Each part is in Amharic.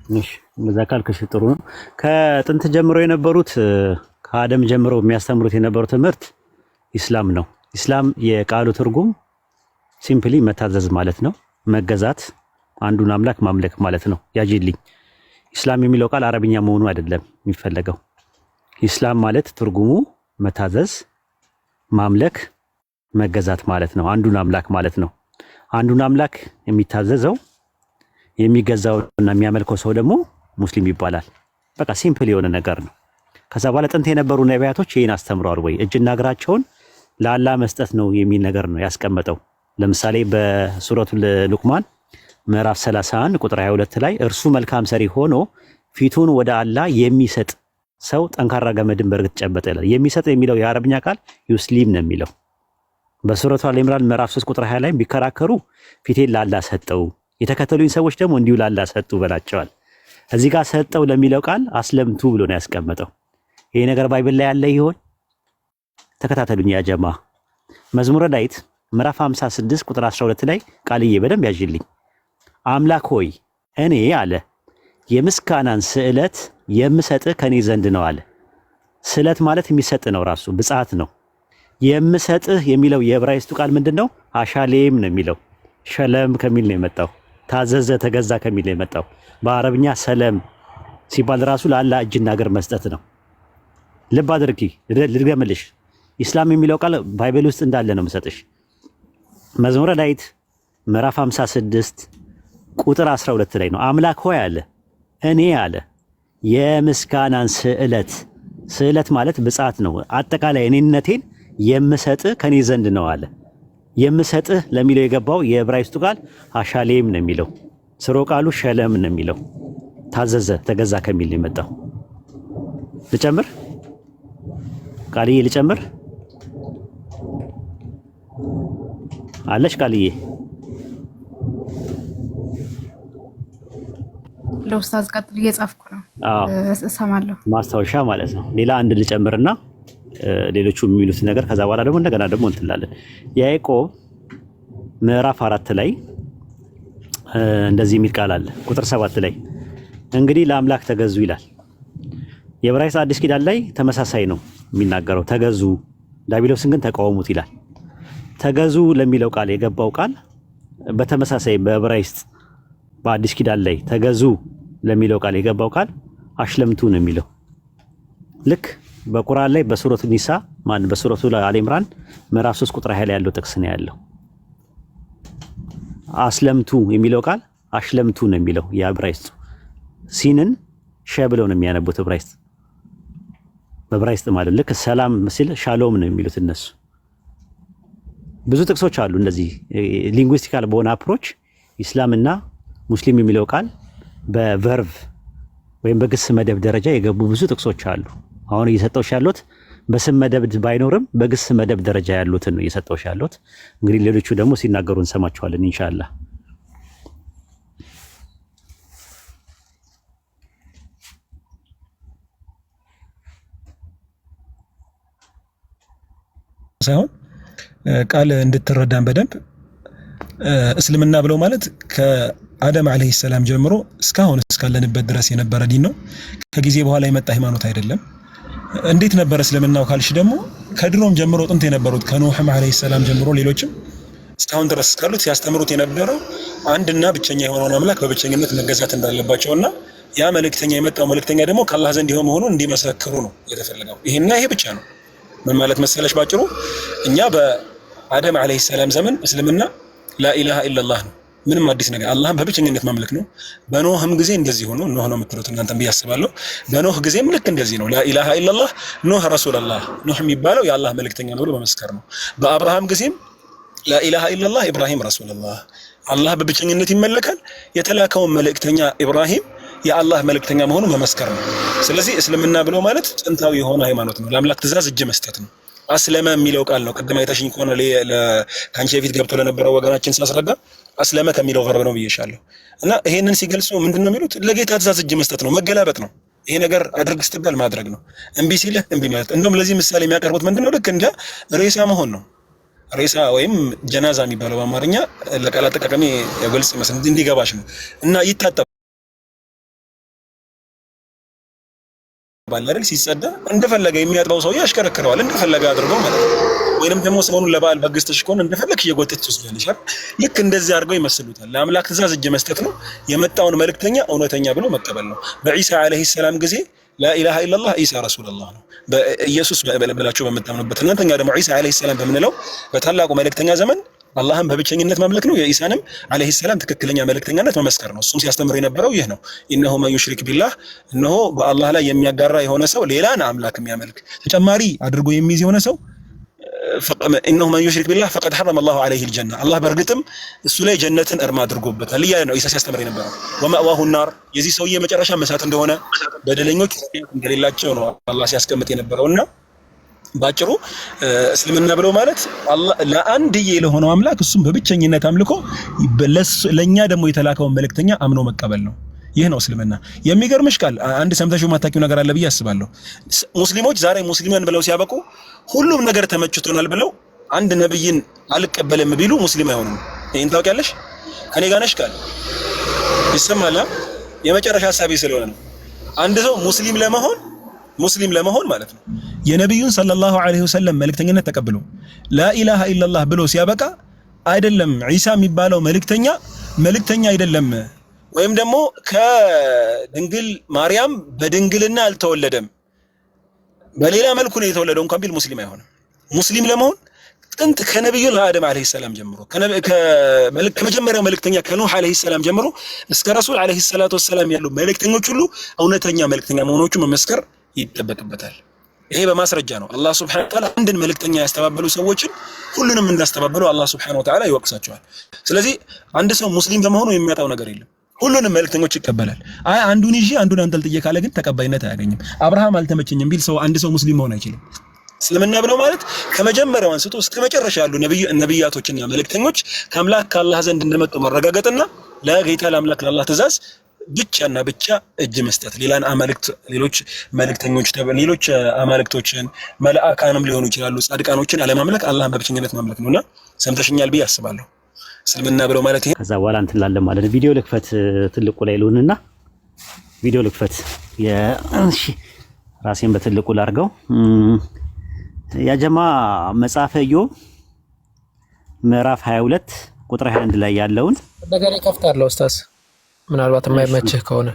እሺ በዛ ካልከሽ ጥሩ ነው። ከጥንት ጀምሮ የነበሩት ከአደም ጀምሮ የሚያስተምሩት የነበረው ትምህርት ኢስላም ነው። ኢስላም የቃሉ ትርጉም ሲምፕሊ መታዘዝ ማለት ነው፣ መገዛት፣ አንዱን አምላክ ማምለክ ማለት ነው። ያጂልኝ ኢስላም የሚለው ቃል አረብኛ መሆኑ አይደለም የሚፈለገው። ኢስላም ማለት ትርጉሙ መታዘዝ፣ ማምለክ፣ መገዛት ማለት ነው። አንዱን አምላክ ማለት ነው። አንዱን አምላክ የሚታዘዘው የሚገዛውና የሚያመልከው ሰው ደግሞ ሙስሊም ይባላል። በቃ ሲምፕል የሆነ ነገር ነው። ከዛ በኋላ ጥንት የነበሩ ነቢያቶች ይህን አስተምረዋል ወይ እጅና እግራቸውን ለአላህ መስጠት ነው የሚል ነገር ነው ያስቀመጠው። ለምሳሌ በሱረቱ ሉቅማን ምዕራፍ 31 ቁጥር 22 ላይ እርሱ መልካም ሰሪ ሆኖ ፊቱን ወደ አላህ የሚሰጥ ሰው ጠንካራ ገመድን በእርግጥ ጨበጠ ይላል። የሚሰጥ የሚለው የአረብኛ ቃል ዩስሊም ነው የሚለው። በሱረቱ አል ኢምራን ምዕራፍ 3 ቁጥር 20 ላይ ቢከራከሩ ፊቴን ለአላህ ሰጠው፣ የተከተሉኝ ሰዎች ደግሞ እንዲሁ ለአላህ ሰጡ በላቸዋል። እዚህ ጋር ሰጠው ለሚለው ቃል አስለምቱ ብሎ ነው ያስቀመጠው። ይሄ ነገር ባይብል ላይ ያለ ይሆን? ተከታተሉኝ ያ ጀማ። መዝሙረ ዳዊት ምዕራፍ 56 ቁጥር 12 ላይ ቃልዬ በደንብ ያዥልኝ። አምላክ ሆይ እኔ አለ የምስጋናን ስዕለት የምሰጥህ ከኔ ዘንድ ነው አለ። ስዕለት ማለት የሚሰጥ ነው፣ ራሱ ብጽዓት ነው። የምሰጥህ የሚለው የዕብራይስጡ ቃል ምንድነው? አሻሌም ነው የሚለው። ሸለም ከሚል ነው የመጣው። ታዘዘ ተገዛ ከሚል ነው የመጣው። በአረብኛ ሰለም ሲባል ራሱ ለአላህ እጅና እግር መስጠት ነው። ልብ አድርጊ፣ ልድገምልሽ። ኢስላም የሚለው ቃል ባይብል ውስጥ እንዳለ ነው የምሰጥሽ። መዝሙረ ዳዊት ምዕራፍ 56 ቁጥር 12 ላይ ነው። አምላክ ሆይ አለ እኔ አለ የምስጋናን ስዕለት ማለት ብጽዓት ነው። አጠቃላይ እኔነቴን የምሰጥህ ከኔ ዘንድ ነው አለ። የምሰጥህ ለሚለው የገባው የዕብራይስጡ ቃል አሻሌም ነው የሚለው። ስሮ ቃሉ ሸለም ነው የሚለው። ታዘዘ ተገዛ ከሚል ነው የመጣው። ልጨምር ቃልዬ፣ ልጨምር አለሽ ቃልዬ? ለኡስታዝ ቀጥል እየጻፍኩ ነው። እሰማለሁ። ማስታወሻ ማለት ነው። ሌላ አንድ ልጨምርና ሌሎቹ የሚሉት ነገር ከዛ በኋላ ደግሞ እንደገና ደግሞ እንትላለን። ያዕቆብ ምዕራፍ 4 ላይ እንደዚህ የሚል ቃል አለ። ቁጥር 7 ላይ እንግዲህ ለአምላክ ተገዙ ይላል። የዕብራይስጥ አዲስ ኪዳን ላይ ተመሳሳይ ነው የሚናገረው። ተገዙ ዲያብሎስን ግን ተቃወሙት ይላል። ተገዙ ለሚለው ቃል የገባው ቃል በተመሳሳይ በዕብራይስጥ በአዲስ ኪዳን ላይ ተገዙ ለሚለው ቃል የገባው ቃል አሽለምቱ ነው የሚለው። ልክ በቁርአን ላይ በሱረቱ ኒሳ በሱረቱ አል ኢምራን ምዕራፍ 3 ቁጥር 20 ላይ ያለው ጥቅስ ነው ያለው። አስለምቱ የሚለው ቃል አሽለምቱ ነው የሚለው የዕብራይስጥ። ሲንን ሸ ብለው ነው የሚያነቡት ዕብራይስጥ። በዕብራይስጥ ማለት ልክ ሰላም ሲል ሻሎም ነው የሚሉት እነሱ። ብዙ ጥቅሶች አሉ እንደዚህ ሊንጉስቲካል በሆነ አፕሮች ኢስላምና ሙስሊም የሚለው ቃል በቨርቭ ወይም በግስ መደብ ደረጃ የገቡ ብዙ ጥቅሶች አሉ። አሁን እየሰጠውሽ ያሉት በስም መደብ ባይኖርም በግስ መደብ ደረጃ ያሉትን ነው እየሰጠውሽ ያሉት። እንግዲህ ሌሎቹ ደግሞ ሲናገሩ እንሰማቸዋለን ኢንሻአላህ። ሳይሆን ቃል እንድትረዳን በደንብ እስልምና ብለው ማለት ከአደም አለይሂ ሰላም ጀምሮ እስካሁን እስካለንበት ድረስ የነበረ ዲን ነው። ከጊዜ በኋላ የመጣ ሃይማኖት አይደለም። እንዴት ነበር እስልምናው ካልሽ ደግሞ ከድሮም ጀምሮ ጥንት የነበሩት ከኑህም አለይሂ ሰላም ጀምሮ ሌሎችም እስካሁን ድረስ እስካሉት ሲያስተምሩት የነበረው አንድና ብቸኛ የሆነውን አምላክ በብቸኝነት መገዛት እንዳለባቸውና ያ መልእክተኛ የመጣው መልእክተኛ ደግሞ ከአላህ ዘንድ የሆነ መሆኑን እንዲመሰክሩ ነው የተፈለገው። ይሄና ይሄ ብቻ ነው። ምን ማለት መሰለሽ ባጭሩ እኛ በአደም አለይሂ ሰላም ዘመን እስልምና ላኢላሃ ኢላላህ ነው። ምንም አዲስ ነገር አላህን በብቸኝነት ማምለክ ነው። በኖህም ጊዜ እንደዚህ ሆኖ ኖህ ነው የምትሉት እናንተም ብዬ አስባለሁ። በኖህ ጊዜም ልክ እንደዚህ ነው። ላኢላሃ ኢላላህ ኖህ ረሱላላህ፣ ኖህ የሚባለው የአላህ መልእክተኛ ነው ብሎ በመስከር ነው። በአብርሃም ጊዜም ላኢላሃ ኢላላህ ኢብራሂም ረሱላላህ፣ አላህ በብቸኝነት ይመለካል። የተላከውን መልእክተኛ ኢብራሂም የአላህ መልእክተኛ መሆኑ መመስከር ነው። ስለዚህ እስልምና ብለው ማለት ጥንታዊ የሆነ ሃይማኖት ነው። ለአምላክ ትእዛዝ እጅ መስጠት ነው። አስለመ የሚለው ቃል ነው። ቅድም አይተሽኝ ከሆነ ካንቺ በፊት ገብቶ ለነበረው ወገናችን ሳስረዳ አስለመ ከሚለው ቨርብ ነው ብዬሻለሁ። እና ይሄንን ሲገልጹ ምንድነው የሚሉት? ለጌታ ትእዛዝ እጅ መስጠት ነው፣ መገላበጥ ነው። ይሄ ነገር አድርግ ስትባል ማድረግ ነው። እምቢ ሲልህ እምቢ ማለት። እንደውም ለዚህ ምሳሌ የሚያቀርቡት ምንድነው? ልክ እንደ ሬሳ መሆን ነው። ሬሳ ወይም ጀናዛ የሚባለው በአማርኛ ለቃል አጠቃቀሚ ግልጽ መስል እንዲገባሽ ነው። እና ይታጠብ ባል አይደል ሲጸዳ እንደፈለገ የሚያጥበው ሰው ያሽከረክረዋል እንደፈለገ አድርጎ ማለት ነው። ወይንም ደግሞ ሰሞኑን ለበዓል በግስተሽ ከሆነ እንደፈለክ እየጎተች ትወስጃለሽ አይደል? ልክ እንደዚህ አድርገው ይመስሉታል። ለአምላክ ትእዛዝ እጅ መስጠት ነው። የመጣውን መልእክተኛ እውነተኛ ብሎ መቀበል ነው። በኢሳ አለይሂ ሰላም ጊዜ ላኢላሃ ኢላላህ ኢሳ ረሱልላህ ነው በኢየሱስ ብላችሁ በምታምኑበት፣ እናንተኛ ደግሞ ኢሳ አለይሂ ሰላም በምንለው በታላቁ መልእክተኛ ዘመን አላህን በብቸኝነት ማምለክ ነው። የኢሳንም አለይሂ ሰላም ትክክለኛ መልእክተኛነት መመስከር ነው። እሱም ሲያስተምር የነበረው ይህ ነው። ኢነሁ መን ዩሽሪክ ቢላህ፣ እነሆ በአላህ ላይ የሚያጋራ የሆነ ሰው ሌላን አምላክ የሚያመልክ ተጨማሪ አድርጎ የሚይዝ የሆነ ሰው ኢነሁ መን ዩሽሪክ ቢላህ ፈቀድ ሐረመ አላሁ ዐለይሂ አልጀነ፣ አላህ በእርግጥም እሱ ላይ ጀነትን እርም አድርጎበታል እያለ ነው ኢሳ ሲያስተምር የነበረው። ወመእዋሁ ናር፣ የዚህ ሰውዬ መጨረሻ መሳት እንደሆነ በደለኞች እንደሌላቸው ነው አላህ ሲያስቀምጥ የነበረውና ባጭሩ እስልምና ብለው ማለት አላህ ለአንድዬ ለሆነው አምላክ እሱም በብቸኝነት አምልኮ ለኛ ደግሞ የተላከውን መልእክተኛ አምኖ መቀበል ነው። ይህ ነው እስልምና። የሚገርምሽ ቃል አንድ ሰምተሽው ማታውቂው ነገር አለ ብዬ አስባለሁ። ሙስሊሞች ዛሬ ሙስሊማን ብለው ሲያበቁ ሁሉም ነገር ተመችቶናል ብለው አንድ ነብይን አልቀበልም ቢሉ ሙስሊም አይሆኑም። ይሄን ታውቂያለሽ? ከኔ ጋር ነሽ ቃል ይሰማል። የመጨረሻ ሐሳቤ ስለሆነ ነው። አንድ ሰው ሙስሊም ለመሆን ማለት ነው የነብዩን ሰለላሁ ዐለይሂ ወሰለም መልእክተኝነት ተቀብሎ ላኢላሃ ኢላላህ ብሎ ሲያበቃ አይደለም ዒሳ የሚባለው መልእክተኛ አይደለም፣ ወይም ደግሞ ከድንግል ማርያም በድንግልና አልተወለደም በሌላ መልኩ ነው የተወለደው እንኳን ቢል ሙስሊም አይሆንም። ሙስሊም ለመሆን ጥንት ከነብዩ አደም አለይሂ ሰላም ጀምሮ ከመጀመሪያው መልእክተኛ ከኑህ አለይሂ ሰላም ጀምሮ እስከ ረሱል አለይሂ ሰላቱ ወሰላም ያሉ መልእክተኞች ሁሉ እውነተኛ መልእክተኛ መሆኖቹ መመስከር ይጠበቅበታል። ይሄ በማስረጃ ነው። አላህ ሱብሓነሁ ወተዓላ አንድን መልእክተኛ ያስተባበሉ ሰዎችን ሁሉንም እንዳስተባበሉ አላህ ሱብሓነሁ ወተዓላ ይወቅሳቸዋል። ስለዚህ አንድ ሰው ሙስሊም በመሆኑ የሚያጣው ነገር የለም። ሁሉንም መልእክተኞች ይቀበላል። አንዱን ይዤ አንዱን አንጠልጥዬ ካለ ግን ተቀባይነት አያገኝም። አብርሃም አልተመቸኝም ቢል አንድ ሰው ሙስሊም መሆን አይችልም። እስልምና ብለው ማለት ከመጀመሪያው አንስቶ እስከ መጨረሻ ያሉ ነብያቶችና መልእክተኞች ከአምላክ ከአላህ ዘንድ እንደመጡ መረጋገጥና ለጌታ ለአምላክ ለአላህ ትእዛዝ ብቻና ብቻ እጅ መስጠት፣ ሌሎች መልእክተኞች ሌሎች አማልክቶችን መላእክታንም ሊሆኑ ይችላሉ ጻድቃኖችን አለማምለክ አላህን በብቸኝነት ማምለክ ነውና ሰምተሽኛል ብዬ አስባለሁ። እስልምና ብለው ማለት ይሄ። ከዛ በኋላ እንትን ላለ ማለት ቪዲዮ ልክፈት ትልቁ ላይ ልሁንና ቪዲዮ ልክፈት። እሺ ራሴን በትልቁ ላርገው። ያ ጀማ መጽሐፈ ኢዮብ ምዕራፍ 22 ቁጥር 21 ላይ ያለውን እንደገና ከፍታለሁ ኡስታዝ፣ ምናልባት የማይመችህ ከሆነ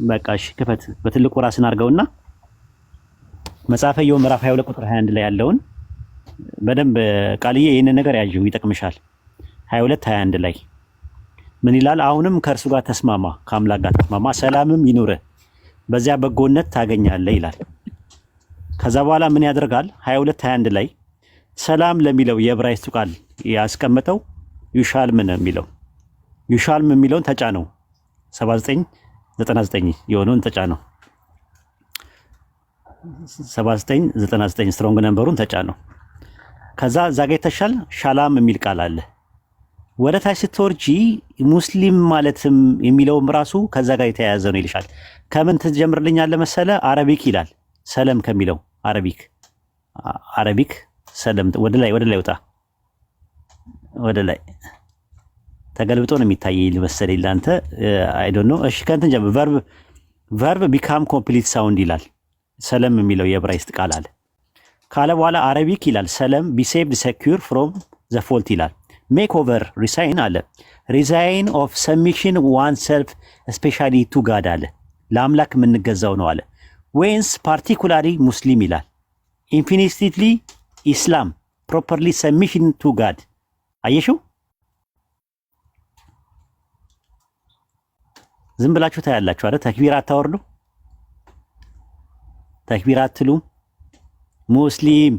በቃ እሺ ክፈት። በትልቁ ራስን አርገውና መጽሐፈ ኢዮብ ምዕራፍ 22 ቁጥር 21 ላይ ያለውን በደንብ ቃልዬ ይሄንን ነገር ያዥው ይጠቅምሻል። 22 21 ላይ ምን ይላል? አሁንም ከእርሱ ጋር ተስማማ፣ ከአምላክ ጋር ተስማማ፣ ሰላምም ይኑርህ፣ በዚያ በጎነት ታገኛለህ ይላል። ከዛ በኋላ ምን ያደርጋል? 22 21 ላይ ሰላም ለሚለው የዕብራይስጡ ቃል ያስቀመጠው ዩሻልም ነው የሚለው። ዩሻልም የሚለውን ተጫነው 7999 የሆነውን ተጫነው 7999 ስትሮንግ ነምበሩን ተጫነው። ከዛ ዛጋ የተሻል ሻላም የሚል ቃል አለ። ወደ ታች ስትወርጂ ሙስሊም ማለትም የሚለውም ራሱ ከዛ ጋር የተያያዘ ነው ይልሻል። ከምን ትጀምርልኛለህ መሰለ? አረቢክ ይላል። ሰለም ከሚለው አረቢክ ሰለም ወደ ላይ ወጣ፣ ወደ ላይ ተገልብጦ ነው የሚታየኝ መሰለኝ ለአንተ አይ ዶንት ኖ። እሺ ከእንትን ጀምር። ቨርብ ቢካም ኮምፕሊት ሳውንድ ይላል። ሰለም የሚለው የዕብራይስጥ ቃል አለ ካለ በኋላ አረቢክ ይላል። ሰለም ቢ ሴቭድ ሴኩር ፍሮም ዘ ፎልት ይላል። ሜክ ኦቨር ሪሳይን አለ። ሪዛይን ኦፍ ሰሚሽን ዋን ሰልፍ ስፔሻሊ ቱ ጋድ አለ። ለአምላክ የምንገዛው ነው አለ። ዌንስ ፓርቲኩላሪ ሙስሊም ይላል። ኢንፊኒቲቭሊ ኢስላም ፕሮፐርሊ ሰሚሽን ቱ ጋድ። አየሽው? ዝም ብላችሁ ታያላችሁ አይደል? ተክቢር አታወርዱ፣ ተክቢር አትሉም። ሙስሊም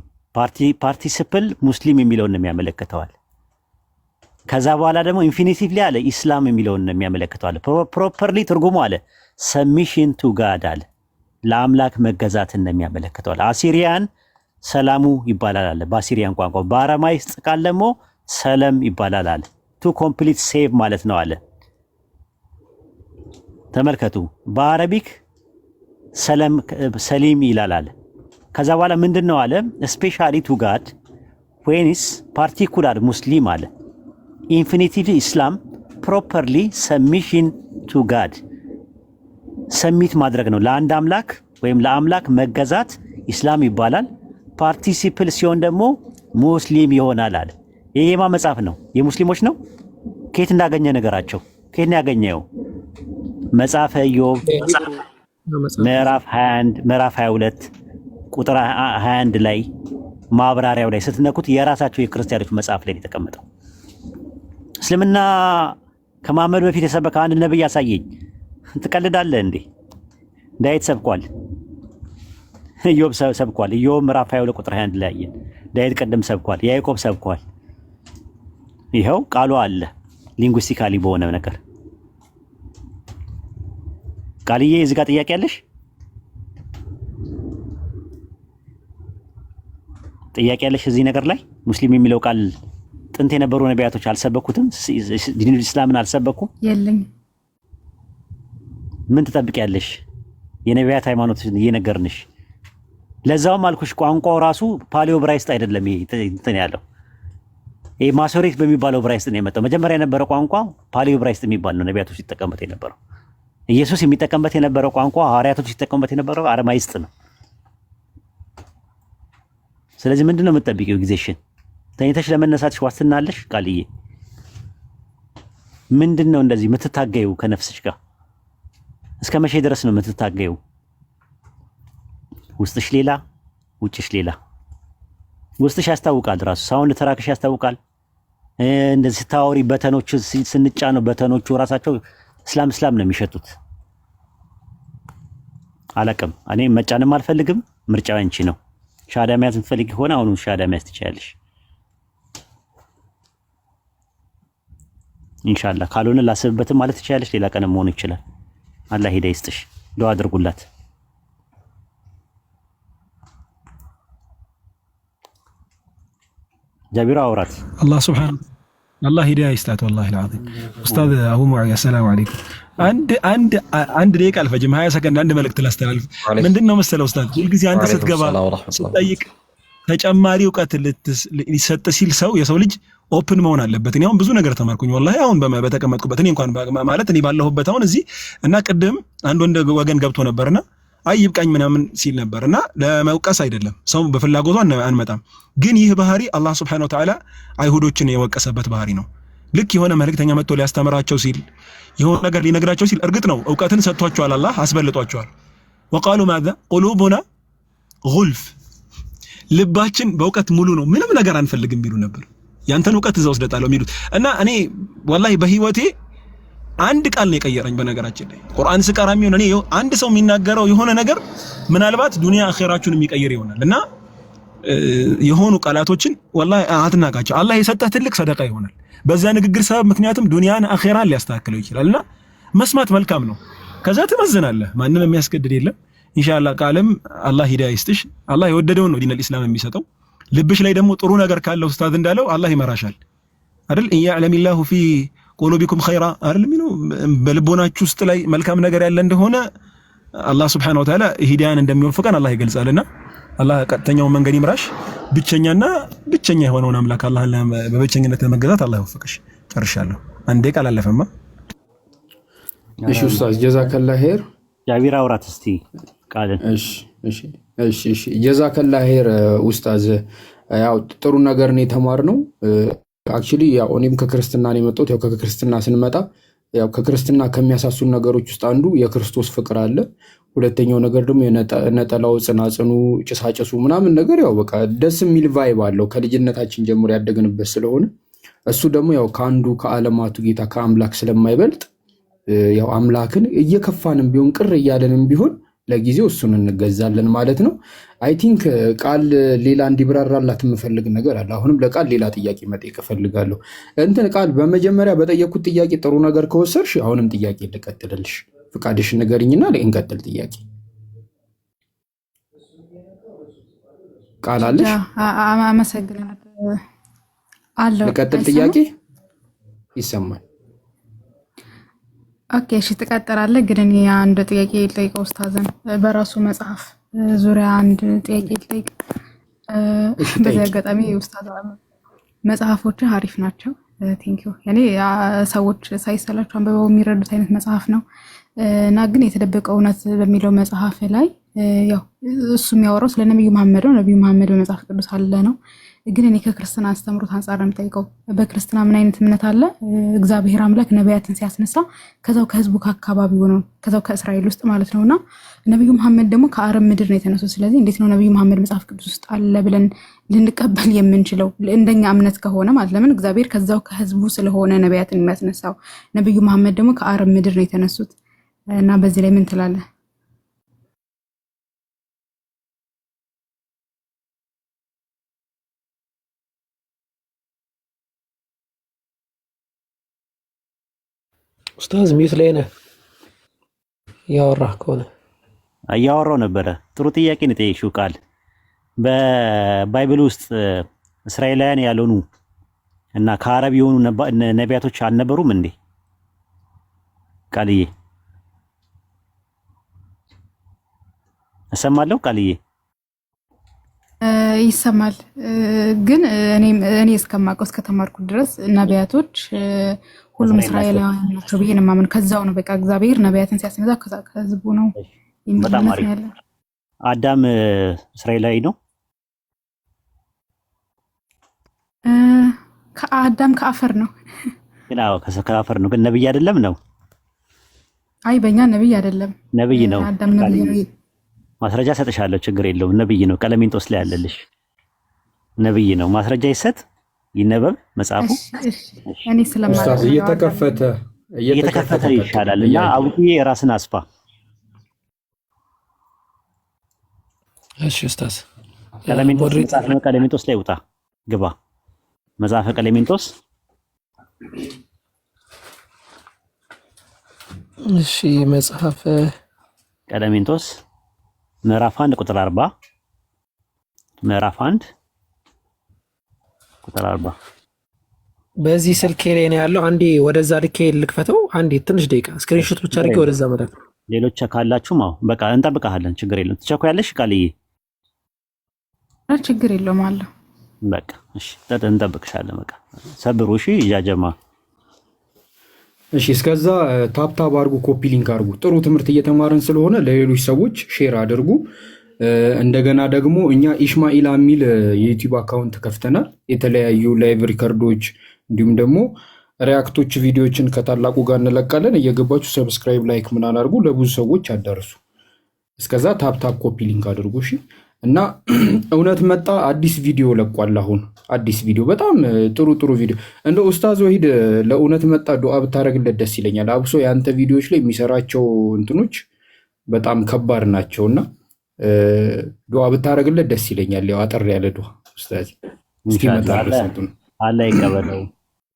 ፓርቲሲፕል ሙስሊም የሚለውን ነው የሚያመለክተዋል። ከዛ በኋላ ደግሞ ኢንፊኒቲቭሊ አለ ኢስላም የሚለውን ነው የሚያመለክተዋል። ፕሮፐርሊ ትርጉሙ አለ ሰሚሽን ቱ ጋድ አለ ለአምላክ መገዛትን ነው የሚያመለክተዋል። አሲሪያን ሰላሙ ይባላል አለ በአሲሪያን ቋንቋ። በአረማይስጥ ቃል ደግሞ ሰለም ይባላል አለ። ቱ ኮምፕሊት ሴቭ ማለት ነው አለ። ተመልከቱ፣ በአረቢክ ሰሊም ይላል አለ። ከዛ በኋላ ምንድነው አለ? ስፔሻሊ ቱ ጋድ ዌንስ ፓርቲኩላር ሙስሊም አለ። ኢንፊኒቲቭ ኢስላም ፕሮፐርሊ ሰሚሽን ቱ ጋድ ሰሚት ማድረግ ነው ለአንድ አምላክ ወይም ለአምላክ መገዛት ኢስላም ይባላል። ፓርቲሲፕል ሲሆን ደግሞ ሙስሊም ይሆናል አለ። ይሄ የማ መጽሐፍ ነው? የሙስሊሞች ነው። ከየት እንዳገኘ ነገራቸው? ከየት ያገኘው? መጽሐፈ ኢዮብ ምዕራፍ 21 ምዕራፍ 22 ቁጥር 21 ላይ ማብራሪያው ላይ ስትነኩት የራሳቸው የክርስቲያኖች መጽሐፍ ላይ የተቀመጠው። እስልምና ከመሐመድ በፊት የሰበከ አንድ ነብይ ያሳየኝ። ትቀልዳለህ እንዴ? ዳዊት ሰብኳል፣ ኢዮብ ሰብኳል። ኢዮብ ምዕራፍ 22 ቁጥር 21 ላይ ያየን። ዳዊት ቀደም ሰብኳል፣ ያዕቆብ ሰብኳል። ይኸው ቃሉ አለ ሊንጉስቲካሊ በሆነ ነገር። ቃልዬ እዚህ ጋር ጥያቄ አለሽ? ጥያቄ አለሽ እዚህ ነገር ላይ? ሙስሊም የሚለው ቃል ጥንት የነበሩ ነቢያቶች አልሰበኩትም? ዲኑል ኢስላምን አልሰበኩም? የለኝ። ምን ትጠብቂያለሽ? የነቢያት ሃይማኖት እየነገርንሽ። ለዛውም አልኩሽ ቋንቋው ራሱ ፓሊዮ ብራይስጥ አይደለም። ይሄ እንትን ያለው ይሄ ማሶሬት በሚባለው ብራይስጥ ነው የመጣው። መጀመሪያ የነበረው ቋንቋ ፓሊዮ ብራይስጥ የሚባል ነው፣ ነቢያቶች ሲጠቀሙበት የነበረው። ኢየሱስ የሚጠቀምበት የነበረው ቋንቋ፣ ሐዋርያቶች ሲጠቀሙበት የነበረው አረማይስጥ ነው። ስለዚህ ምንድነው የምትጠብቂው? ጊዜሽን ተኝተሽ ለመነሳትሽ ዋስትና አለሽ? ቃልዬ ምንድነው እንደዚህ የምትታገዩ ከነፍስሽ ጋር? እስከ መቼ ድረስ ነው የምትታገዩ? ውስጥሽ ሌላ ውጭሽ ሌላ። ውስጥሽ ያስታውቃል፣ ራሱ ሳውንድ ተራክሽ ያስታውቃል። እንደዚህ ስታወሪ በተኖቹ ስንጫነው በተኖቹ ራሳቸው እስላም ነው የሚሸጡት። አላቅም። እኔ መጫንም አልፈልግም። ምርጫው አንቺ ነው። ሻዳ መያዝ የምትፈልጊ ሆነ አሁን ሻዳ መያዝ ትችያለሽ ኢንሻአላህ። ካልሆነ ላስብበትም ማለት ትችያለሽ። ሌላ ቀንም መሆን ይችላል። አላህ ሂዳያ ይስጥሽ። ዱአ አድርጉላት። ጃቢራ አውራት አላህ ሂዳያ ይስጣት። ወላሂ العظيم ኡስታዝ አቡ ሙዓያ ሰላም አለይኩም። አንድ ደቂቃ አልፈጅም፣ 20 ሰከንድ አንድ መልእክት ላስተላልፍ። ምንድነው መሰለው ኡስታዝ፣ ሁልጊዜ አንተ ስትገባ ስትጠይቅ ተጨማሪ እውቀት ሊሰጥ ሲል የሰው ልጅ ኦፕን መሆን አለበት። እኔ አሁን ብዙ ነገር ተማርኩኝ ወላሂ። አሁን በተቀመጥኩበት እኔ እንኳን ማለት እኔ ባለሁበት አሁን እዚህ እና ቅድም አንድ ወንድ ወገን ገብቶ ነበርና አይ ይብቃኝ ምናምን ሲል ነበርና ለመውቀስ አይደለም፣ ሰው በፍላጎቱ አንመጣም። ግን ይህ ባህሪ አላህ Subhanahu Wa Ta'ala አይሁዶችን የወቀሰበት ባህሪ ነው። ልክ የሆነ መልእክተኛ መጥቶ ሊያስተምራቸው ሲል የሆነ ነገር ሊነግራቸው ሲል እርግጥ ነው እውቀትን ሰጥቷቸዋል፣ አላህ አስበልጧቸዋል። ወቃሉ ማذا قلوبنا غلف፣ ልባችን በእውቀት ሙሉ ነው፣ ምንም ነገር አንፈልግም ቢሉ ነበር። ያንተን እውቀት እዛው ወስደጣለው የሚሉት እና እኔ ወላሂ በህይወቴ አንድ ቃል ነው የቀየረኝ። በነገራችን ላይ ቁርአን ስቀራ የሚሆን እኔ አንድ ሰው የሚናገረው የሆነ ነገር ምናልባት ዱንያ አኺራችሁን የሚቀይር ይሆናል እና የሆኑ ቃላቶችን ወላሂ አትናቃቸው። አላህ የሰጠህ ትልቅ ሰደቃ ይሆናል በዛ ንግግር ሰበብ፣ ምክንያቱም ዱንያን አኺራን ሊያስተካክለው ይችላልና መስማት መልካም ነው። ከዛ ትመዝናለህ፣ ማንም የሚያስገድድ የለም። ኢንሻአላህ ቃልም አላህ ሂዳያ ይስጥሽ። አላህ የወደደውን ነው ዲነል ኢስላም የሚሰጠው። ልብሽ ላይ ደግሞ ጥሩ ነገር ካለው ኡስታዝ እንዳለው አላህ ይመራሻል አይደል? ኢያዕለሚላሁ ፊ ቁሉቢኩም ኸይራ አይደል? በልቦናችሁ ውስጥ ላይ መልካም ነገር ያለ እንደሆነ አላህ Subhanahu Wa Ta'ala ሂዳያን እንደሚወፍቀን አላህ ይገልጻልና አላህ ቀጥተኛውን መንገድ ይምራሽ። ብቸኛ የሆነውን አምላክ አላህን በብቸኝነት ለመገዛት አላህ ይወፍቅሽ። ጨርሻለሁ። አንዴ ቃል አለፈማ። እሺ ኡስታዝ ጀዛከላህ ኸይር። ጃቢራ አውራት እስቲ ቃልን። እሺ ጀዛከላህ ኸይር ኡስታዝ። ያው ጥሩ ነገር ነው የተማርነው። አክቹሊ ያው እኔም ከክርስትና ነው የመጣሁት። ያው ከክርስትና ስንመጣ ያው ከክርስትና ከሚያሳሱን ነገሮች ውስጥ አንዱ የክርስቶስ ፍቅር አለ። ሁለተኛው ነገር ደግሞ የነጠላው ጽናጽኑ፣ ጭሳጭሱ ምናምን ነገር ያው በቃ ደስ የሚል ቫይብ አለው ከልጅነታችን ጀምሮ ያደግንበት ስለሆነ እሱ ደግሞ ያው ከአንዱ ከዓለማቱ ጌታ ከአምላክ ስለማይበልጥ ያው አምላክን እየከፋንም ቢሆን ቅር እያለንም ቢሆን ለጊዜው እሱን እንገዛለን ማለት ነው። አይ ቲንክ ቃል ሌላ እንዲብራራላት የምፈልግ ነገር አለ። አሁንም ለቃል ሌላ ጥያቄ መጠየቅ እፈልጋለሁ። ቃል በመጀመሪያ በጠየኩት ጥያቄ ጥሩ ነገር ከወሰድሽ አሁንም ጥያቄ ልቀጥልልሽ፣ ፍቃድሽ ንገሪኝና እንቀጥል። ጥያቄ ቃል አለሽ? አመሰግናለሁ። አለው ልቀጥል። ጥያቄ ይሰማል? ኦኬ እሺ ትቀጥላለህ። ግን እኔ አንድ ጥያቄ ልጠይቀው ኡስታዝን በራሱ መጽሐፍ ዙሪያ አንድ ጥያቄ ልጠይቅ። በዚህ አጋጣሚ ኡስታዝ መጽሐፎች አሪፍ ናቸው። ቴንክ ዩ። ያኔ ሰዎች ሳይሰላቸው አንብበው የሚረዱት አይነት መጽሐፍ ነው እና ግን የተደበቀ እውነት በሚለው መጽሐፍ ላይ ያው እሱ የሚያወራው ስለ ነብዩ መሐመድ ነው። ነብዩ መሐመድ በመጽሐፍ ቅዱስ አለ ነው። ግን እኔ ከክርስትና አስተምሮት አንጻር ነው የምጠይቀው። በክርስትና ምን አይነት እምነት አለ? እግዚአብሔር አምላክ ነቢያትን ሲያስነሳ ከዛው ከህዝቡ ከአካባቢው ነው፣ ከዛው ከእስራኤል ውስጥ ማለት ነውና ነብዩ መሐመድ ደግሞ ከአረብ ምድር ነው የተነሱት። ስለዚህ እንዴት ነው ነብዩ መሐመድ መጽሐፍ ቅዱስ ውስጥ አለ ብለን ልንቀበል የምንችለው እንደኛ እምነት ከሆነ ማለት? ለምን እግዚአብሔር ከዛው ከህዝቡ ስለሆነ ነቢያትን የሚያስነሳው። ነብዩ መሐመድ ደግሞ ከአረብ ምድር ነው የተነሱት እና በዚህ ላይ ምን ትላለህ? ኡስታዝ ሚዩት ላይ ነህ እያወራህ ከሆነ። እያወራው ነበረ። ጥሩ ጥያቄ ነው የጠየቅሽው ቃል። በባይብል ውስጥ እስራኤላውያን ያልሆኑ እና ከአረብ የሆኑ ነቢያቶች አልነበሩም እንዴ? ቃልዬ እሰማለሁ። ቃልዬ ይሰማል። ግን እኔ እስከማውቀው እስከተማርኩት ድረስ ነቢያቶች ሁሉም እስራኤላውያን ናቸው ብዬ ነው የማምነው። ከዛው ነው በቃ እግዚአብሔር ነቢያትን ሲያስነሳ ከህዝቡ ነው በጣም አሪፍ። አዳም እስራኤላዊ ነው? ከአዳም ከአፈር ነው። ግን አዎ ከአፈር ነው። ግን ነብይ አይደለም ነው? አይ በእኛ ነብይ አይደለም። ነብይ ነው። አዳም ነብይ ነው። ማስረጃ ሰጥሻለሁ፣ ችግር የለውም። ነብይ ነው። ቀለሚንጦስ ላይ ያለልሽ ነብይ ነው። ማስረጃ ይሰጥ፣ ይነበብ መጽሐፉ። እኔ ስለማለት እየተከፈተ ይሻላል እና አቡዬ ራስን አስፋ። እሺ ኡስታዝ ቀለሚንጦስ ላይ ውጣ ግባ። መጽሐፈ ቀለሚንጦስ እሺ፣ መጽሐፈ ቀለሚንጦስ ምዕራፍ 1 ቁጥር 40 ምዕራፍ 1 ቁጥር 40 በዚህ ስልኬ ላይ ነው ያለው። አንዴ ወደዛ ልኬ ልክፈተው። አንዴ ትንሽ ደቂቃ ስክሪንሾት ብቻ አድርጌ ወደዛ መጣሁ። ሌሎች ካላችሁም አዎ በቃ እንጠብቃለን። ችግር የለውም። ትቸኩያለሽ ቃልዬ? ችግር የለውም አለ። በቃ እሺ፣ እንጠብቅሻለን። በቃ ሰብሩ። እሺ ያጀማ። እሺ፣ እስከዛ ታፕታፕ አድርጉ፣ ኮፒ ሊንክ አድርጉ። ጥሩ ትምህርት እየተማርን ስለሆነ ለሌሎች ሰዎች ሼር አድርጉ። እንደገና ደግሞ እኛ ኢሽማኢላ የሚል የዩቲዩብ አካውንት ከፍተናል። የተለያዩ ላይቭ ሪከርዶች እንዲሁም ደግሞ ሪያክቶች ቪዲዮዎችን ከታላቁ ጋር እንለቃለን። እየገባችሁ ሰብስክራይብ፣ ላይክ ምናምን አድርጉ፣ ለብዙ ሰዎች አዳርሱ። እስከዛ ታፕታፕ ኮፒ ሊንክ አድርጉ። እሺ። እና እውነት መጣ አዲስ ቪዲዮ ለቋል። አሁን አዲስ ቪዲዮ በጣም ጥሩ ቪዲዮ። እንደ ኡስታዝ ወሂድ ለእውነት መጣ ዱዓ ብታደርግለት ደስ ይለኛል። አብሶ የአንተ ቪዲዮዎች ላይ የሚሰራቸው እንትኖች በጣም ከባድ ናቸውና ዱዓ ብታደርግለት ደስ ይለኛል። ያው አጠር ያለ ዱዓ ኡስታዝ አላህ ይቀበለው።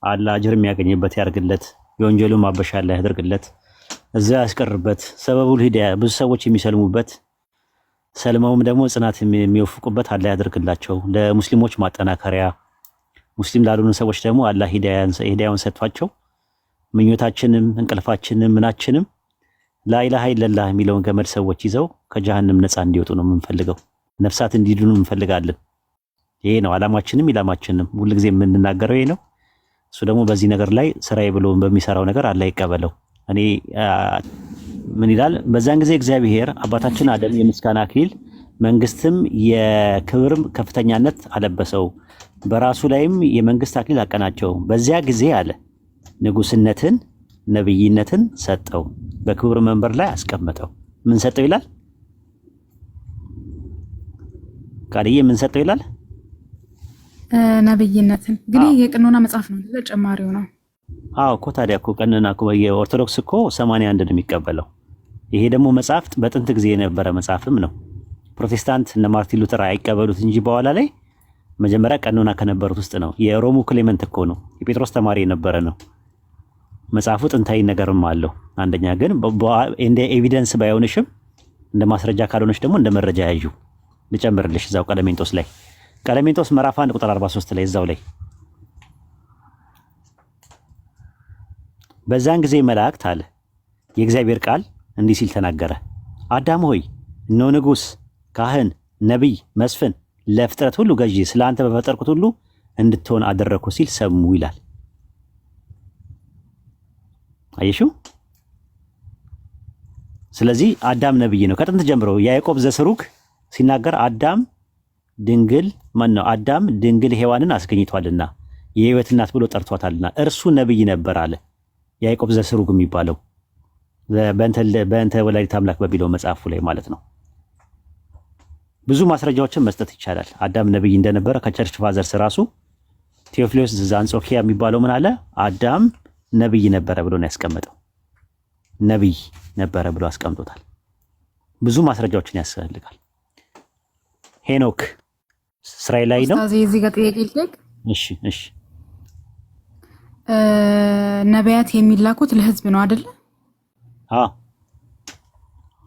አላህ አጅር የሚያገኝበት ያርግለት። የወንጀሉ ማበሻ አላህ ያደርግለት። እዛ ያስቀርበት። ሰበቡል ሂዳያ ብዙ ሰዎች የሚሰልሙበት ሰልመውም ደግሞ ጽናት የሚወፍቁበት አላህ ያደርግላቸው። ለሙስሊሞች ማጠናከሪያ፣ ሙስሊም ላልሆኑ ሰዎች ደግሞ አላህ ሂዳያውን ሰጥቷቸው ምኞታችንም እንቅልፋችንም ምናችንም ላኢላሃ ኢለላህ የሚለውን ገመድ ሰዎች ይዘው ከጀሃነም ነፃ እንዲወጡ ነው የምንፈልገው። ነፍሳት እንዲድኑ እንፈልጋለን። ይሄ ነው አላማችንም ኢላማችንም። ሁልጊዜ የምንናገረው ይሄ ነው። እሱ ደግሞ በዚህ ነገር ላይ ስራዬ ብሎ በሚሰራው ነገር አላህ ይቀበለው። እኔ ምን ይላል? በዛን ጊዜ እግዚአብሔር አባታችን አደም የምስጋና አክሊል መንግስትም የክብርም ከፍተኛነት አለበሰው፣ በራሱ ላይም የመንግስት አክሊል አቀናቸው። በዚያ ጊዜ አለ ንጉስነትን ነብይነትን ሰጠው፣ በክብር መንበር ላይ አስቀመጠው። ምን ሰጠው ይላል? ቃልዬ ምን ሰጠው ይላል? ነብይነትን። ግን የቀኖና መጽሐፍ ነው ተጨማሪው ነው። አዎ እኮ ታዲያ እኮ ቀኖና እኮ የኦርቶዶክስ እኮ 81 ነው የሚቀበለው። ይሄ ደግሞ መጽሐፍ በጥንት ጊዜ የነበረ መጽሐፍም ነው። ፕሮቴስታንት እነ ማርቲን ሉተር አይቀበሉት እንጂ በኋላ ላይ መጀመሪያ ቀኖና ከነበሩት ውስጥ ነው። የሮሙ ክሌመንት እኮ ነው የጴጥሮስ ተማሪ የነበረ ነው። መጽሐፉ ጥንታዊ ነገርም አለው። አንደኛ ግን እንደ ኤቪደንስ ባይሆንሽም እንደ ማስረጃ ካልሆነሽ ደግሞ እንደ መረጃ ያዩ ልጨምርልሽ። እዛው ቀለሜንጦስ ላይ ቀለሜንጦስ ምዕራፍ 1 ቁጥር 43 ላይ እዛው ላይ በዛን ጊዜ መላእክት አለ የእግዚአብሔር ቃል እንዲህ ሲል ተናገረ። አዳም ሆይ እነሆ ንጉሥ፣ ካህን፣ ነቢይ፣ መስፍን ለፍጥረት ሁሉ ገዢ ስለ አንተ በፈጠርኩት ሁሉ እንድትሆን አደረግኩ ሲል ሰሙ ይላል። አየሽው? ስለዚህ አዳም ነብይ ነው ከጥንት ጀምሮ። ያዕቆብ ዘስሩግ ሲናገር አዳም ድንግል ሔዋንን አስገኝቷልና የህይወት እናት ብሎ ጠርቷታልና እርሱ ነብይ ነበር አለ ያዕቆብ ዘስሩግ የሚባለው በእንተ ወላዲተ አምላክ በሚለው መጽሐፉ ላይ ማለት ነው። ብዙ ማስረጃዎችን መስጠት ይቻላል። አዳም ነብይ እንደነበረ ከቸርች ፋዘርስ ራሱ ቴዎፍሎስ ዘአንጾኪያ የሚባለው ምን አለ? አዳም ነብይ ነበረ ብሎ ነው ያስቀመጠው። ነብይ ነበረ ብሎ አስቀምጦታል። ብዙ ማስረጃዎችን ያስፈልጋል። ሄኖክ እስራኤላዊ ነው። ኡስታዝ እዚህ ጋር ጥያቄ ልጠይቅ? እሺ ነቢያት የሚላኩት ለህዝብ ነው አይደል? አዎ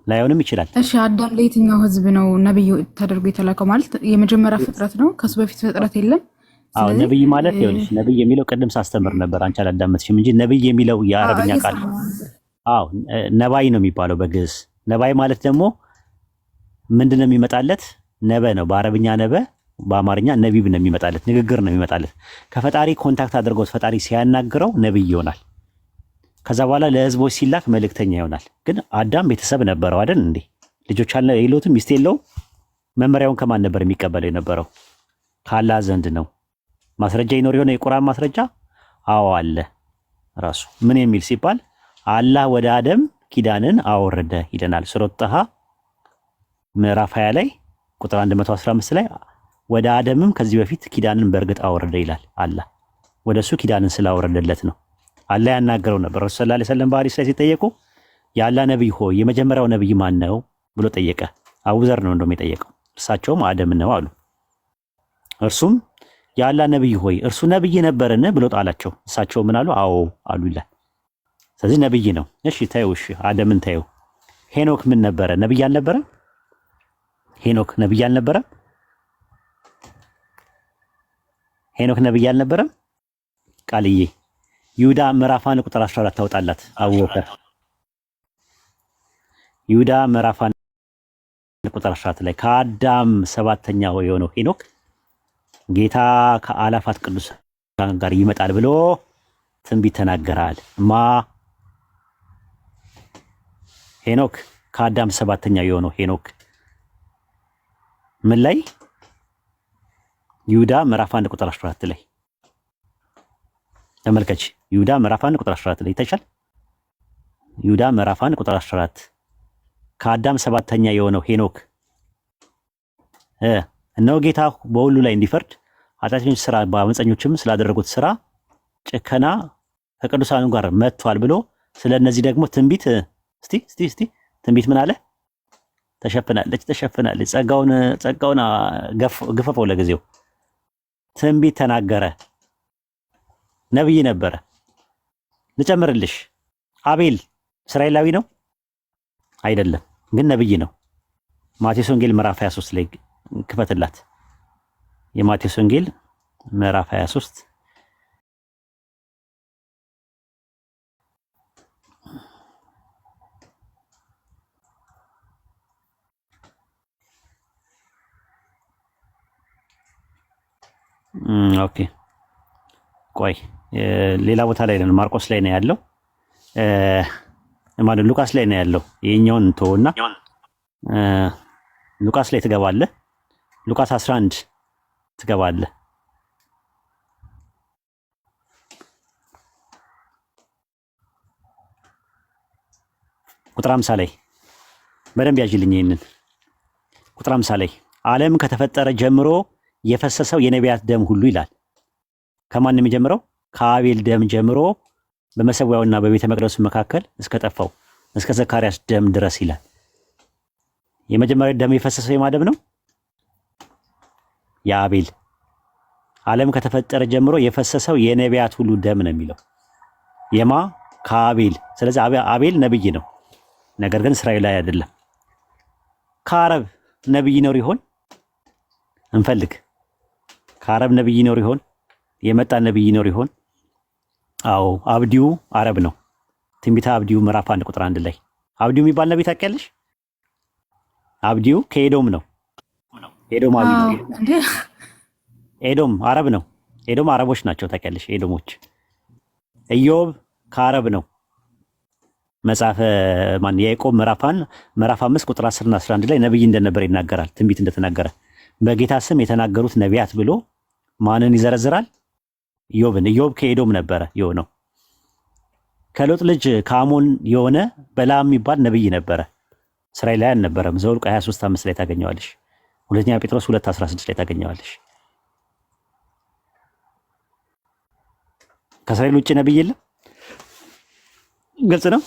ላይሆንም ይችላል። እሺ አዳም ለየትኛው ህዝብ ነው ነብይ ተደርጎ የተላከው? ማለት የመጀመሪያ ፍጥረት ነው፣ ከሱ በፊት ፍጥረት የለም። አዎ ነብይ ማለት ይኸውልሽ፣ ነብይ የሚለው ቅድም ሳስተምር ነበር፣ አንቺ አላዳመጥሽም እንጂ ነብይ የሚለው የአረብኛ ቃል አዎ ነባይ ነው የሚባለው በግዕዝ። ነባይ ማለት ደግሞ ምንድነው የሚመጣለት? ነበ ነው በአረብኛ ነበ፣ በአማርኛ ነቢብ ነው የሚመጣለት፣ ንግግር ነው የሚመጣለት። ከፈጣሪ ኮንታክት አድርጎት ፈጣሪ ሲያናግረው ነብይ ይሆናል። ከዛ በኋላ ለህዝቦች ሲላክ መልእክተኛ ይሆናል። ግን አዳም ቤተሰብ ነበረው አይደል እንዴ? ልጆች አለ የሉትም፣ ሚስት የለውም። መመሪያውን ከማን ነበር የሚቀበለው የነበረው? ከአላህ ዘንድ ነው። ማስረጃ ይኖር የሆነ የቁርአን ማስረጃ? አዎ አለ። ራሱ ምን የሚል ሲባል አላህ ወደ አደም ኪዳንን አወረደ ይለናል። ሱረቱ ጣሃ ምዕራፍ 20 ላይ ቁጥር 115 ላይ ወደ አደምም ከዚህ በፊት ኪዳንን በእርግጥ አወረደ ይላል። አላህ ወደሱ ኪዳንን ስላወረደለት ነው። አላህ ያናገረው ነበር። ረሱል ሰለላሁ ዐለይሂ ወሰለም በሐዲስ ላይ ሲጠየቁ የአላህ ነብይ ሆይ የመጀመሪያው ነብይ ማን ነው ብሎ ጠየቀ። አቡዘር ነው እንደውም የጠየቀው። እሳቸውም አደም ነው አሉ። እርሱም የአላህ ነብይ ሆይ እርሱ ነብይ ነበርን ብሎ ጣላቸው። እሳቸው ምን አሉ? አዎ አሉ ይላል። ስለዚህ ነብይ ነው። እሺ ታዩ፣ እሺ አደምን ታዩ። ሄኖክ ምን ነበረ? ነብይ አልነበረ? ሄኖክ ነብይ አልነበረ? ሄኖክ ነብይ አልነበረም? ቃልዬ ይሁዳ ምዕራፍ 1 ቁጥር 14 ታውጣላት። አቡበከር ይሁዳ ምዕራፍ 1 ቁጥር 14 ላይ ከአዳም ሰባተኛው የሆነው ሄኖክ ጌታ ከአላፋት ቅዱሳን ጋር ይመጣል ብሎ ትንቢት ተናገራል። ሄኖክ ከአዳም ሰባተኛው የሆነው ሄኖክ ምን ላይ? ይሁዳ ምዕራፍ 1 ቁጥር 14 ላይ ተመልከች። ይሁዳ ምዕራፍ 1 ቁጥር 14 ላይ ይታያል። ይሁዳ ምዕራፍ 1 ቁጥር 14 ከአዳም ሰባተኛ የሆነው ሄኖክ እነሆ ጌታ በሁሉ ላይ እንዲፈርድ ኃጢአተኞች ስራ በአመፀኞችም ስላደረጉት ስራ ጭከና ከቅዱሳኑ ጋር መጥቷል ብሎ ስለነዚህ ደግሞ ትንቢት እስቲ ትንቢት ምን አለ? ተሸፍናለች ጸጋውን ግፈፈው ለጊዜው ትንቢት ተናገረ። ነብይ ነበረ። ልጨምርልሽ፣ አቤል እስራኤላዊ ነው አይደለም፣ ግን ነብይ ነው። ማቴዎስ ወንጌል ምዕራፍ 23 ላይ ክፈትላት። የማቴዎስ ወንጌል ምዕራፍ 23 ኦኬ ቆይ ሌላ ቦታ ላይ ነው። ማርቆስ ላይ ነው ያለው ማለት ሉቃስ ላይ ነው ያለው። የኛውን እንተውና ሉቃስ ላይ ትገባለህ። ሉቃስ 11 ትገባለህ። ቁጥር 50 ላይ በደንብ ያዥልኝ። ይሄንን ቁጥር 50 ላይ ዓለም ከተፈጠረ ጀምሮ የፈሰሰው የነቢያት ደም ሁሉ ይላል። ከማን ነው የሚጀምረው? ከአቤል ደም ጀምሮ በመሰዊያውና በቤተ መቅደሱ መካከል እስከ ጠፋው እስከ ዘካርያስ ደም ድረስ ይላል። የመጀመሪያው ደም የፈሰሰው የማን ደም ነው? የአቤል። ዓለም ከተፈጠረ ጀምሮ የፈሰሰው የነቢያት ሁሉ ደም ነው የሚለው የማ ከአቤል። ስለዚህ አቤል ነብይ ነው፣ ነገር ግን እስራኤላዊ አይደለም። ከአረብ ነብይ ይኖር ይሆን? እንፈልግ። ከአረብ ነብይ ይኖር ይሆን? የመጣ ነብይ ይኖር ይሆን? አዎ አብዲዩ አረብ ነው። ትንቢተ አብዲዩ ምዕራፍ 1 ቁጥር 1 ላይ አብዲዩ የሚባል ነብይ ታውቂያለሽ? አብዲዩ ከኤዶም ነው። ኤዶም አብዲዩ ኤዶም አረብ ነው። ኤዶም አረቦች ናቸው ታውቂያለሽ? ኤዶሞች። ኢዮብ ከአረብ ነው። መጽሐፈ ማን ያዕቆብ ምዕራፍ 5 ቁጥር 10 እና 11 ላይ ነብይ እንደነበር ይናገራል። ትንቢት እንደተናገረ በጌታ ስም የተናገሩት ነቢያት ብሎ ማንን ይዘረዝራል? ኢዮብን። ኢዮብ ከኤዶም ነበረ የሆነው። ከሎጥ ልጅ ከአሞን የሆነ በለዓም የሚባል ነብይ ነበረ። እስራኤል ላይ አልነበረም። ዘኍልቍ 23:5 ላይ ታገኘዋለሽ። ሁለተኛ ጴጥሮስ 2:16 ላይ ታገኘዋለሽ። ከእስራኤል ውጭ ነብይ የለም። ግልጽ ነው።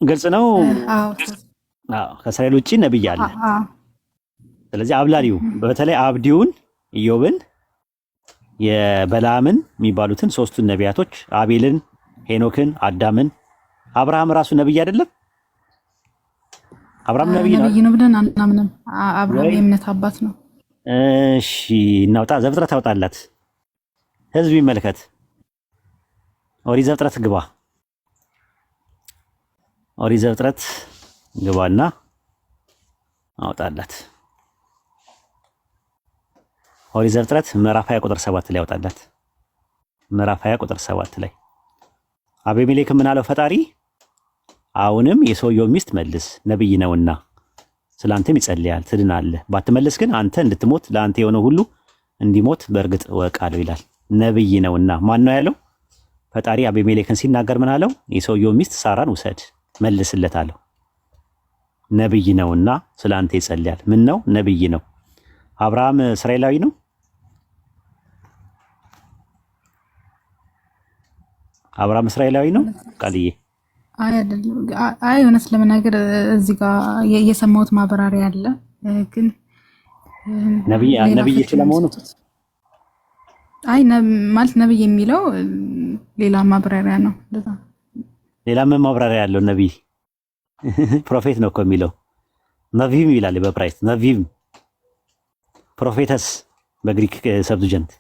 ግልጽ ነው። አዎ ከእስራኤል ውጭ ነብይ አለ። ስለዚህ አብላሪው በተለይ አብዲውን ኢዮብን የበለዓምን የሚባሉትን ሶስቱን ነቢያቶች አቤልን፣ ሄኖክን፣ አዳምን አብርሃም ራሱ ነብይ አይደለም? አብርሃም ነብይ ነው ብለን አናምንም። አብርሃም የእምነት አባት ነው። እሺ እናውጣ። ዘፍጥረት አውጣላት፣ ህዝብ ይመልከት። ኦሪት ዘፍጥረት ግባ። ኦሪት ዘፍጥረት ግባና አውጣላት። ኦሪት ዘፍጥረት ምዕራፍ 20 ቁጥር 7 ላይ አውጣላት። ምዕራፍ 20 ቁጥር 7 ላይ አቤሜሌክ ምን አለው ፈጣሪ? አሁንም የሰውየው ሚስት መልስ፣ ነብይ ነውና ስላንተም ይጸልያል ትድናለህ፣ ባትመልስ ግን አንተ እንድትሞት ለአንተ የሆነ ሁሉ እንዲሞት በእርግጥ እወቃለሁ ይላል። ነብይ ነውና ማን ነው ያለው? ፈጣሪ አቤሜሌክን ሲናገር ምን አለው? የሰውየው ሚስት ሳራን ውሰድ መልስለት አለው። ነብይ ነውና ስላንተ ይጸልያል። ምን ነው? ነብይ ነው። አብርሃም እስራኤላዊ ነው? አብርሃም እስራኤላዊ ነው? ቃልዬ አይ እውነት ለመናገር እዚህ ጋር የሰማሁት ማብራሪያ አለ፣ ግን ነብይ ስለመሆኑ አይ ማለት ነብይ የሚለው ሌላ ማብራሪያ ነው። ሌላ ምን ማብራሪያ ያለው? ነብይ ፕሮፌት ነው እኮ የሚለው። ነቪም ይላል በዕብራይስጥ ነቪም፣ ፕሮፌተስ በግሪክ ሰብስጀንት።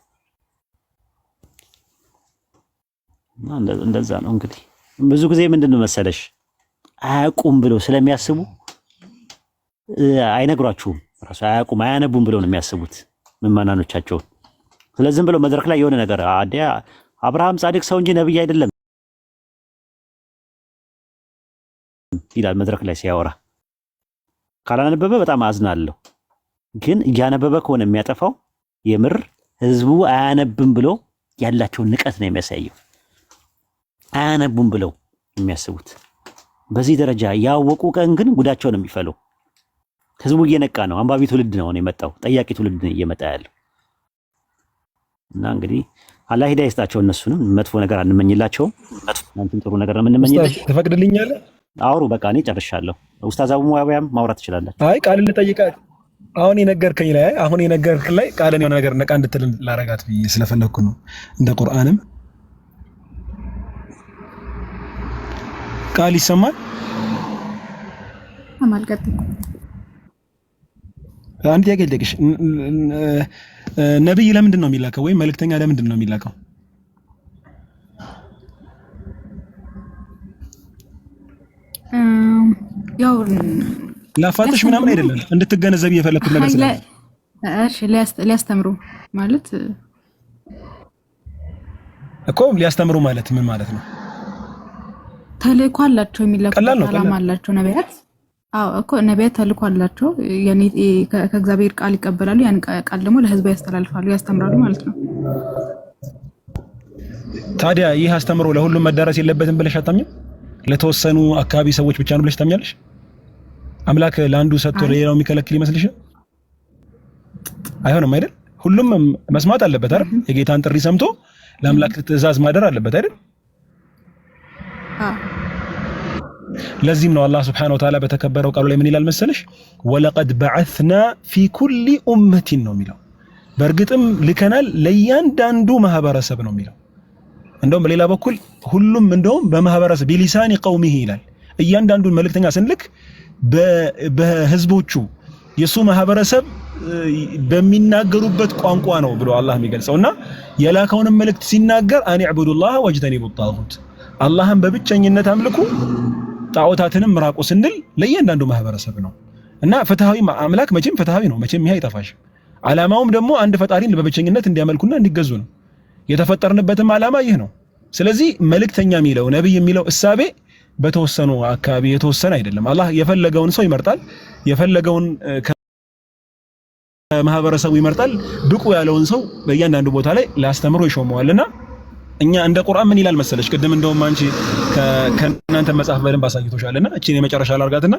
እንደዛ ነው እንግዲህ። ብዙ ጊዜ ምንድነው መሰለሽ አያውቁም ብለው ስለሚያስቡ አይነግሯችሁም። ራሱ አያውቁም አያነቡም ብለው ነው የሚያስቡት ምዕመናኖቻቸውን። ስለዚህ ዝም ብለው መድረክ ላይ የሆነ ነገር አብርሃም ጻድቅ ሰው እንጂ ነብይ አይደለም ይላል መድረክ ላይ ሲያወራ። ካላነበበ በጣም አዝናለሁ። ግን እያነበበ ከሆነ የሚያጠፋው የምር ህዝቡ አያነብም ብሎ ያላቸውን ንቀት ነው የሚያሳየው። አያነቡም ብለው የሚያስቡት በዚህ ደረጃ ያወቁ ቀን ግን ጉዳቸው ነው የሚፈለው። ህዝቡ እየነቃ ነው። አንባቢ ትውልድ ነው የመጣው። ጠያቂ ትውልድ ነው እየመጣ ያለው። እና እንግዲህ አላህ ሂዳያ ይስጣቸው። እነሱንም መጥፎ ነገር አንመኝላቸውም። እናንተም ጥሩ ነገር ነው የምንመኝላቸው። ትፈቅድልኛለህ? አውሩ። በቃ እኔ ጨርሻለሁ። ኡስታዝ አቡ ሙአዊያም ማውራት ትችላላችሁ። አይ ቃል ልጠይቃት። አሁን የነገርከኝ ላይ ቃልን የሆነ ነገር ነቃ እንድትል ላረጋት ብዬ ስለፈለኩ ነው። እንደ ቁርአንም ቃል ይሰማል። አንድ ጥያቄ ልጠይቅሽ። ነብይ ለምንድን ነው የሚላከው? ወይም መልእክተኛ ለምንድን ነው የሚላከው? ያው ላፋጥሽ ምናምን አይደለም፣ እንድትገነዘብ የፈለኩት ነገር ስለ እሺ ሊያስተምሩ ማለት እኮ ሊያስተምሩ ማለት ምን ማለት ነው? ተልእኮ አላቸው፣ የሚላኩት ዓላማ አላቸው ነቢያት። አዎ እኮ ነቢያት ተልእኮ አላቸው። ያኔ ከእግዚአብሔር ቃል ይቀበላሉ፣ ያን ቃል ደግሞ ለህዝቡ ያስተላልፋሉ፣ ያስተምራሉ ማለት ነው። ታዲያ ይህ አስተምሮ ለሁሉም መዳረስ የለበትም ብለሽ አታምኝም? ለተወሰኑ አካባቢ ሰዎች ብቻ ነው ብለሽ ታምኛለሽ? አምላክ ለአንዱ ሰጥቶ ለሌላው የሚከለክል ይመስልሽ? አይሆንም አይደል? ሁሉም መስማት አለበት አይደል? የጌታን ጥሪ ሰምቶ ለአምላክ ትእዛዝ ማደር አለበት አይደል? ለዚህም ነው አላህ Subhanahu Wa Ta'ala በተከበረው ቃሉ ላይ ምን ይላል መሰለሽ? ወለቀድ በዐትና ፊ ኩሊ ኡመቲን ነው የሚለው። በእርግጥም ልከናል ለእያንዳንዱ ማህበረሰብ ነው የሚለው። እንደውም በሌላ በኩል ሁሉም እንደውም በማህበረሰብ ቢሊሳኒ ቀውሚሂ ይላል። እያንዳንዱን መልእክተኛ ስንልክ በህዝቦቹ የሱ ማህበረሰብ በሚናገሩበት ቋንቋ ነው ብሎ አላህ የሚገልጸውና የላከውን መልእክት ሲናገር አን ዕቡዱላህ ወጅተኒቡ ጣጉት፣ አላህን በብቸኝነት አምልኩ ጣዖታትንም ምራቁ ስንል ለእያንዳንዱ ማህበረሰብ ነው። እና ፍትሃዊ አምላክ መቼም ፍትሃዊ ነው፣ መቼም ይሄ አይጠፋሽም። ዓላማውም ደግሞ አንድ ፈጣሪን በብቸኝነት እንዲያመልኩና እንዲገዙ ነው። የተፈጠርንበትም ዓላማ ይህ ነው። ስለዚህ መልእክተኛ የሚለው ነብይ የሚለው እሳቤ በተወሰኑ አካባቢ የተወሰነ አይደለም። አላህ የፈለገውን ሰው ይመርጣል፣ የፈለገውን ከማህበረሰቡ ይመርጣል። ብቁ ያለውን ሰው በእያንዳንዱ ቦታ ላይ ላስተምሮ ይሾመዋልና እኛ እንደ ቁርአን ምን ይላል መሰለሽ? ቅድም እንደውም አንቺ ከእናንተ መጽሐፍ በደንብ አሳይቶሻልና እቺን የመጨረሻ ላርጋትና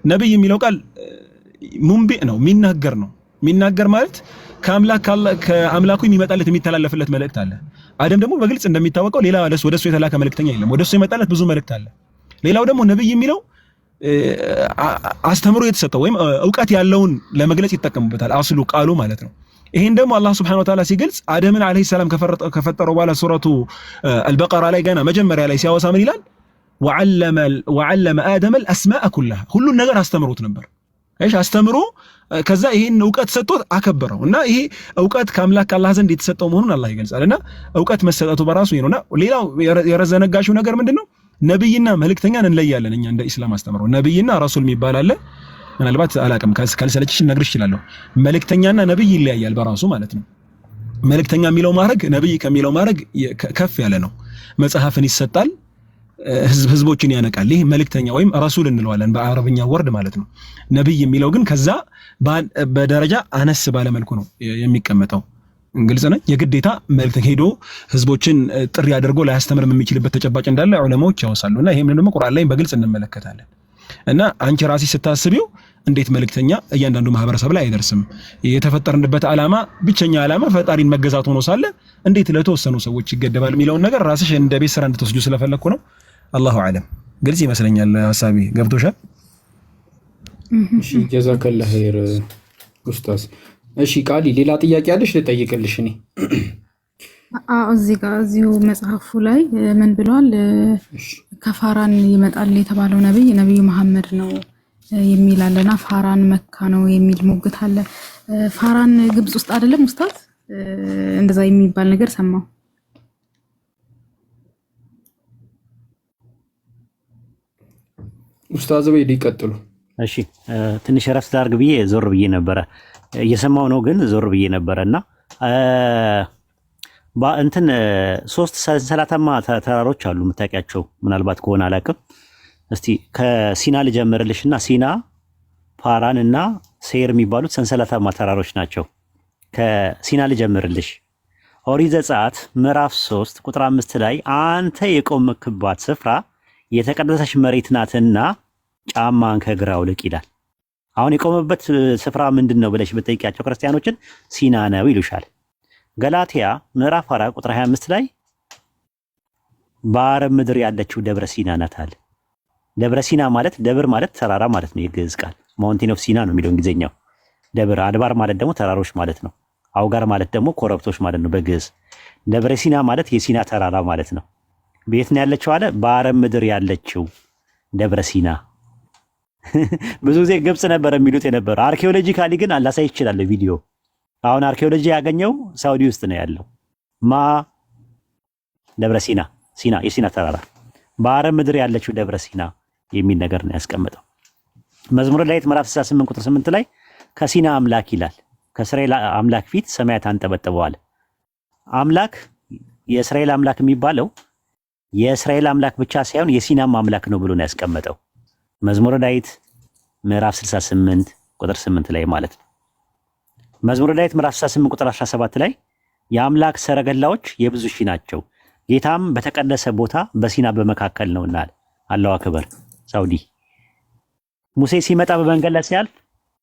ነብይ የሚለው ቃል ሙንቢእ ነው፣ የሚናገር ነው። የሚናገር ማለት ከአምላኩ የሚመጣለት የሚተላለፍለት መልእክት አለ። አደም ደግሞ በግልጽ እንደሚታወቀው ሌላ ወደሱ የተላከ መልእክተኛ የለም። ወደሱ የመጣለት ብዙ መልእክት አለ። ሌላው ደግሞ ነብይ የሚለው አስተምሮ የተሰጠው ወይም ዕውቀት ያለውን ለመግለጽ ይጠቀሙበታል። አስሉ ቃሉ ማለት ነው። ይሄን ደግሞ አላህ Subhanahu Wa Ta'ala ሲገልጽ አደምን አለይሂ ሰላም ከፈጠረው በኋላ ሱረቱ አልበቀራ ላይ ገና መጀመሪያ ላይ ሲያወሳ ምን ይላል? ወዐለመ አደመ አልአስማአ ኩላሃ፣ ሁሉን ነገር አስተምሮት ነበር። እሺ አስተምሮ ከዛ ይሄን ዕውቀት ሰጥቶት አከበረው እና ይሄ ዕውቀት ከአምላክ ከአላህ ዘንድ የተሰጠው መሆኑን አላህ ይገልጻልና ዕውቀት መሰጠቱ በራሱ ይሄ ነውና ሌላው የረዘነጋሽው ነገር ምንድነው? ነብይና መልእክተኛን እንለያለን። እኛ እንደ ኢስላም አስተምረው ነብይና ረሱል የሚባል አለ። ምናልባት አላቅም ካልሰለችሽ ነግርሽ ይችላል። መልእክተኛና ነብይ ይለያያል በራሱ ማለት ነው። መልእክተኛ የሚለው ማዕረግ ነብይ ከሚለው ማዕረግ ከፍ ያለ ነው። መጽሐፍን ይሰጣል፣ ህዝቦችን ያነቃል። ይሄ መልእክተኛ ወይም ረሱል እንለዋለን በአረብኛ ወርድ ማለት ነው። ነብይ የሚለው ግን ከዛ በደረጃ አነስ ባለ መልኩ ነው የሚቀመጠው። ግልጽ ነው። የግዴታ መልእክተኛ ሄዶ ህዝቦችን ጥሪ አድርጎ ላያስተምር የሚችልበት ተጨባጭ እንዳለ ዑለማዎች ያወሳሉና ይሄም ደግሞ ቁርአን ላይ በግልጽ እንመለከታለን። እና አንቺ ራስሽ ስታስቢው እንዴት መልእክተኛ እያንዳንዱ ማህበረሰብ ላይ አይደርስም? የተፈጠርንበት ዓላማ ብቸኛ ዓላማ ፈጣሪን መገዛት ሆኖ ሳለ እንዴት ለተወሰኑ ሰዎች ይገደባል የሚለውን ነገር ራስሽ እንደ ቤት ስራ እንድትወስጁ ስለፈለኩ ነው። አላሁ አለም። ግልጽ ይመስለኛል ሐሳቤ ገብቶሻል? እሺ ጀዛከላህ ኸይር ኡስታዝ። እሺ ቃሊ ሌላ ጥያቄ አለሽ ልጠይቅልሽ? እኔ እዚህ ጋር እዚሁ መጽሐፉ ላይ ምን ብሏል? ከፋራን ይመጣል የተባለው ነብይ መሐመድ ነው የሚል አለና ፋራን መካ ነው የሚል ሙግት አለ። ፋራን ግብጽ ውስጥ አይደለም ኡስታዝ? እንደዛ የሚባል ነገር ሰማው። ኡስታዝ ወይ ሊቀጥሉ? እሺ ትንሽ ረፍት ላድርግ ብዬ ዞር ብዬ ነበረ። እየሰማው ነው ግን ዞር ብዬ ነበረና እንትን ሶስት ሰንሰለታማ ተራሮች አሉ የምታውቂያቸው ምናልባት ከሆነ አላውቅም። እስቲ ከሲና ልጀምርልሽና ሲና፣ ፓራን እና ሴር የሚባሉት ሰንሰለታማ ተራሮች ናቸው። ከሲና ልጀምርልሽ። ኦሪት ዘጸአት ምዕራፍ 3 ቁጥር 5 ላይ አንተ የቆምክባት ስፍራ የተቀደሰች መሬት ናትና ጫማን ከእግርህ አውልቅ ይላል። አሁን የቆመበት ስፍራ ምንድን ነው ብለሽ ብትጠይቂያቸው ክርስቲያኖችን ሲና ነው ይሉሻል። ገላትያ ምዕራፍ 4 ቁጥር 25 ላይ በአረብ ምድር ያለችው ደብረ ሲና ናት አለ። ደብረ ሲና ማለት ደብር ማለት ተራራ ማለት ነው። የግዕዝ ቃል ማውንቴን ኦፍ ሲና ነው የሚለው እንግሊዝኛው። ደብር አድባር ማለት ደግሞ ተራሮች ማለት ነው። አውጋር ማለት ደግሞ ኮረብቶች ማለት ነው በግዕዝ። ደብረ ሲና ማለት የሲና ተራራ ማለት ነው። ቤት ነው ያለችው አለ በአረብ ምድር ያለችው ደብረ ሲና። ብዙ ጊዜ ግብጽ ነበር የሚሉት የነበረ። አርኪኦሎጂካሊ ግን አላሳይ ይችላል ቪዲዮ። አሁን አርኪኦሎጂ ያገኘው ሳውዲ ውስጥ ነው ያለው። ደብረ ሲና የሲና ተራራ በአረብ ምድር ያለችው ደብረ ሲና የሚል ነገር ነው ያስቀመጠው። መዝሙረ ዳዊት ምዕራፍ 68 ቁጥር 8 ላይ ከሲና አምላክ ይላል። ከእስራኤል አምላክ ፊት ሰማያት አንጠበጥበዋል። አምላክ የእስራኤል አምላክ የሚባለው የእስራኤል አምላክ ብቻ ሳይሆን የሲናም አምላክ ነው ብሎ ነው ያስቀመጠው። መዝሙረ ዳዊት ምዕራፍ 68 ቁጥር 8 ላይ ማለት ነው። መዝሙረ ዳዊት ምዕራፍ 68 ቁጥር 17 ላይ የአምላክ ሰረገላዎች የብዙ ሺህ ናቸው፣ ጌታም በተቀደሰ ቦታ በሲና በመካከል ነውና አለ። አላሁ አክበር። ሳውዲ ሙሴ ሲመጣ በመንገድ ላይ ሲያልፍ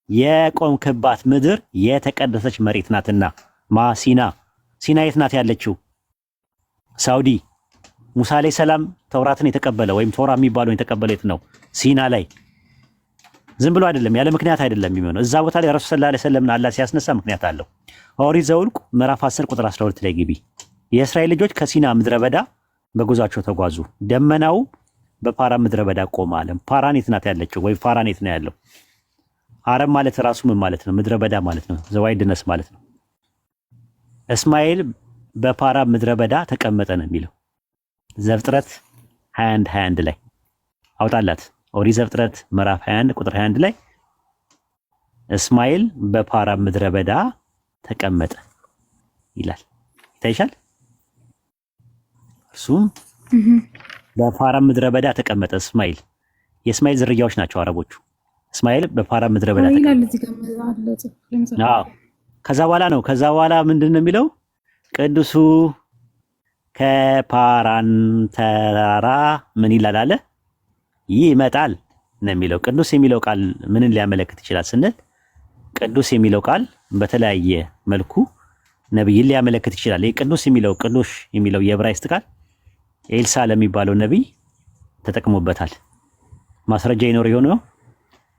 የቆምክባት ምድር የተቀደሰች መሬት ናትና ሲና የት ናት ያለችው? ሳውዲ። ሙሳ አለይሂ ሰላም ተውራትን የተቀበለ ወይም ቶራ የሚባለውን የተቀበለ የት ነው? ሲና ላይ። ዝም ብሎ አይደለም፣ ያለ ምክንያት አይደለም የሚሆነው። እዛ ቦታ ላይ ረሱል ሰለላሁ ዐለይሂ ወሰለም አላህ ሲያስነሳ ምክንያት አለው። ኦሪት ዘኍልቍ ምዕራፍ 10 ቁጥር 12 ላይ ግቢ። የእስራኤል ልጆች ከሲና ምድረ በዳ በጉዟቸው ተጓዙ፣ ደመናው በፓራን ምድረ በዳ ቆመ አለ። ፓራን የት ናት ያለችው? ወይ ፓራን የት ነው ያለው? አረብ ማለት ራሱ ምን ማለት ነው? ምድረ በዳ ማለት ነው። ዘዋይድነስ ማለት ነው። እስማኤል በፓራን ምድረ በዳ ተቀመጠ ነው የሚለው ዘፍጥረት 21 ላይ አውጣላት። ኦሪት ዘፍጥረት ምዕራፍ 21 ቁጥር 21 ላይ እስማኤል በፓራን ምድረ በዳ ተቀመጠ ይላል። ይታይሻል? እሱም በፋራን ምድረ በዳ ተቀመጠ። እስማኤል የእስማኤል ዝርያዎች ናቸው አረቦቹ። እስማኤል በፋራን ምድረ በዳ ተቀመጠ። አዎ ከዛ በኋላ ምንድን ነው የሚለው? ቅዱሱ ከፓራን ተራራ ምን ይላል አለ ይመጣል ነው የሚለው። ቅዱስ የሚለው ቃል ምንን ሊያመለክት ይችላል ስንል ቅዱስ የሚለው ቃል በተለያየ መልኩ ነብይን ሊያመለክት ይችላል። ይህ ቅዱስ የሚለው የዕብራይስጥ ቃል ኤልሳ ለሚባለው ነብይ ተጠቅሞበታል። ማስረጃ ይኖር ይሆን?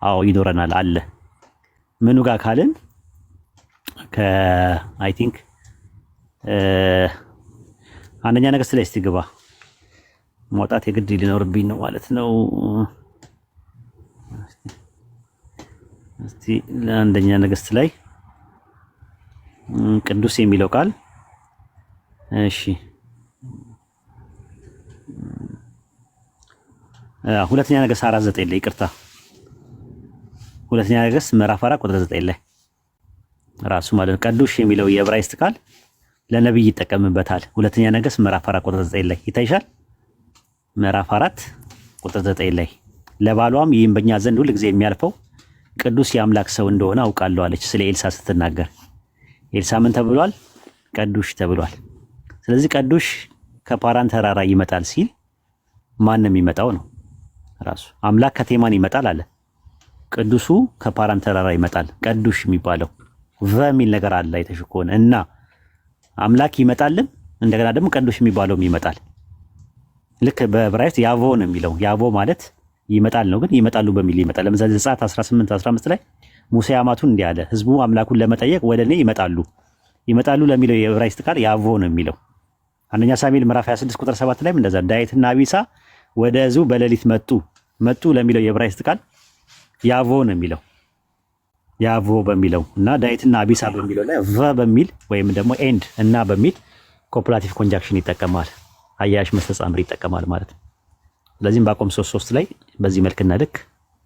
አዎ ይኖረናል አለ። ምኑ ጋር ካልን አይ ቲንክ አንደኛ ነገሥት ላይ እስቲ ግባ። መውጣት የግድ ሊኖርብኝ ነው ማለት ነው። እስቲ ለአንደኛ ነገሥት ላይ ቅዱስ የሚለው ቃል እሺ፣ ሁለተኛ ነገሥት 4:9 ላይ ይቅርታ፣ ሁለተኛ ነገሥት ምዕራፍ 4 ቁጥር 9 ላይ ራሱ ማለት ነው። ቅዱስ የሚለው የዕብራይስጥ ቃል ለነብይ ይጠቀምበታል። ሁለተኛ ነገሥት ምዕራፍ 4 ቁጥር 9 ላይ ይታይሻል። ምዕራፍ 4 ቁጥር 9 ላይ ለባሏም ይህም በእኛ ዘንድ ሁል ጊዜ የሚያልፈው ቅዱስ የአምላክ ሰው እንደሆነ አውቃለሁ አለች ስለ ኤልሳ ስትናገር። ኤልሳ ምን ተብሏል? ቅዱስ ተብሏል። ስለዚህ ቅዱስ ከፓራን ተራራ ይመጣል ሲል ማን ነው የሚመጣው ነው? ራሱ አምላክ ከቴማን ይመጣል አለ። ቅዱሱ ከፓራን ተራራ ይመጣል። ቅዱስ የሚባለው የሚል ነገር አለ አይተሽ ከሆነ እና አምላክ ይመጣልም እንደገና ደግሞ ቅዱስ የሚባለውም ይመጣል። ልክ በዕብራይስጥ ያቮ ነው የሚለው። ያቮ ማለት ይመጣል ነው፣ ግን ይመጣሉ በሚል ይመጣል። ለምሳሌ ዘጸአት 18:15 ላይ ሙሴ አማቱን እንዲህ አለ፣ ህዝቡ አምላኩን ለመጠየቅ ወደ እኔ ይመጣሉ ለሚለው የዕብራይስጥ ቃል ያቮ ነው የሚለው። አንደኛ ሳሙኤል ምዕራፍ 26 ቁጥር 7 ላይም እንደዛ ዳዊትና አቢሳ ወደ ህዝቡ በሌሊት መጡ ለሚለው የዕብራይስጥ ቃል ያቮ ነው የሚለው። ያቮ በሚለው እና ዳዊትና አቢሳ በሚለው ላይ በሚል ወይም ደግሞ ኤንድ እና በሚል ኮፕላቲቭ ኮንጃክሽን ይጠቀማል። አያያዥ መስተጻምር ይጠቀማል ማለት ነው። ስለዚህም በአቆም 3:3 ላይ በዚህ መልክና ልክ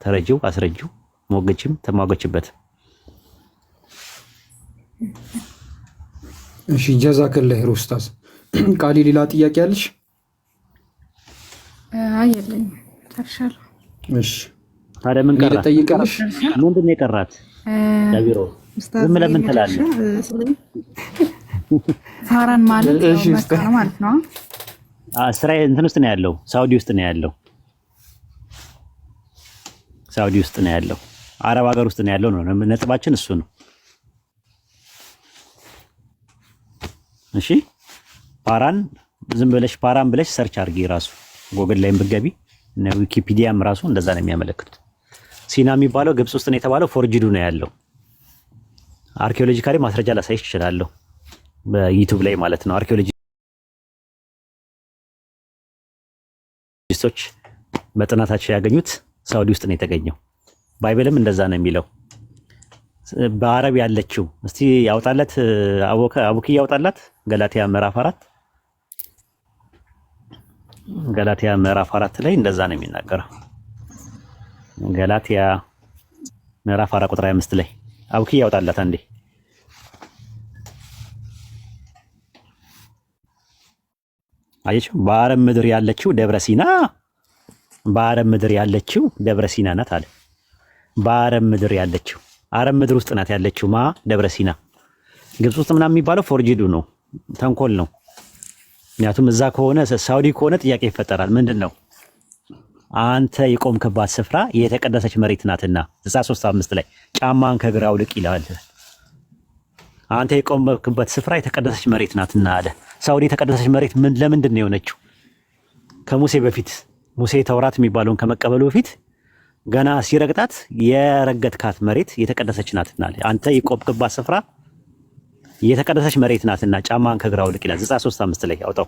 ተረጂው አስረጂው ሞገችም ተሟገችበት። እሺ ጀዛከላህ ኡስታዝ። ቃሊ ሌላ ጥያቄ አለሽ? አየለኝ ተርሻል። እሺ ታዲያ ምን ቀራት? ልጠይቅልሽ። ምንድን ነው የቀራት? ዳቢሮ ዝም ለምን ትላለህ? ፋራን ማለት ነው ማለት ነው። እስራኤል እንትን ውስጥ ነው ያለው፣ ሳውዲ ውስጥ ነው ያለው፣ አረብ ሀገር ውስጥ ነው ያለው ነው ነጥባችን፣ እሱ ነው። እሺ ፓራን ዝም ብለሽ ፓራን ብለሽ ሰርች አድርጊ፣ ራሱ ጎግል ላይም ብትገቢ እና ዊኪፒዲያም ራሱ እንደዛ ነው የሚያመለክቱት። ሲና የሚባለው ግብጽ ውስጥ ነው የተባለው፣ ፎርጅዱ ነው ያለው። አርኪኦሎጂካሊ ማስረጃ ላሳይሽ እችላለሁ በዩቲዩብ ላይ ማለት ነው። አርኪኦሎጂስቶች በጥናታቸው ያገኙት ሳውዲ ውስጥ ነው የተገኘው። ባይብልም እንደዛ ነው የሚለው። በአረብ ያለችው እስቲ ያውጣለት አቡኪ ያውጣላት ገላትያ ምዕራፍ 4 ላይ እንደዛ ነው የሚናገረው። ገላትያ ምዕራፍ 4 ቁጥር 25 ላይ አቡኪ ያውጣላት አንዴ። አየችው በአረብ ምድር ያለችው ደብረ ሲና ናት አለ። በአረብ ምድር ያለችው አረብ ምድር ውስጥ ናት ያለችው ደብረ ሲና። ግብጽ ውስጥ ምናምን የሚባለው ፎርጂዱ ነው፣ ተንኮል ነው። ምክንያቱም እዛ ከሆነ ሳውዲ ከሆነ ጥያቄ ይፈጠራል። ምንድን ነው አንተ የቆምክባት ስፍራ የተቀደሰች መሬት ናትና ዘጸአት 3:5 ላይ ጫማን ከእግርህ አውልቅ ይላል። አንተ የቆምክበት ስፍራ የተቀደሰች መሬት ናትና አለ። ሳውዲ የተቀደሰች መሬት ለምንድን ነው የሆነችው? ከሙሴ በፊት ሙሴ ተውራት የሚባለውን ከመቀበሉ በፊት ገና ሲረግጣት የረገጥካት መሬት የተቀደሰች ናትና አለ። አንተ የቆምክባት ስፍራ የተቀደሰች መሬት ናትና ጫማን ከእግርህ አውልቅ ይላል። ዘጸአት 3:5 ላይ ያውጣው።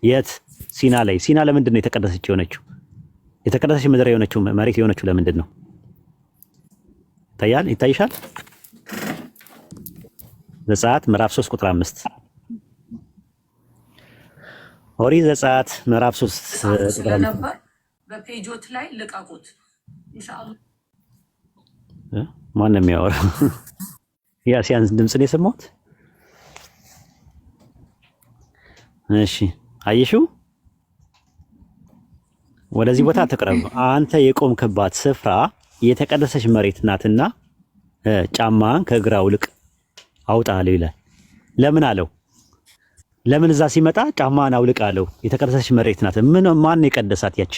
የት? ሲና ላይ። ሲና ለምንድን ነው የተቀደሰች የሆነችው? የተቀደሰች ምድር የሆነችው መሬት የሆነችው ለምንድን ነው? ይታይሻል? ዘጸአት ምዕራፍ 3 ቁጥር 5 ኦሪት ዘጸአት ምዕራፍ 3 ቁጥር 5 በፔጆት ላይ ልቀቁት ኢንሻአላህ። ማን ነው የሚያወራው? ያሲያን ድምጽ ነው የሰማሁት። እሺ አየሽው? ወደዚህ ቦታ ተቀረብ። አንተ የቆምክባት ስፍራ የተቀደሰች መሬት ናትና ጫማን ከእግር አውልቅ አውጣ አለው ይላል። ለምን አለው? ለምን እዛ ሲመጣ ጫማን አውልቅ አለው? የተቀደሰች መሬት ናት። ማን የቀደሳት? ያቺ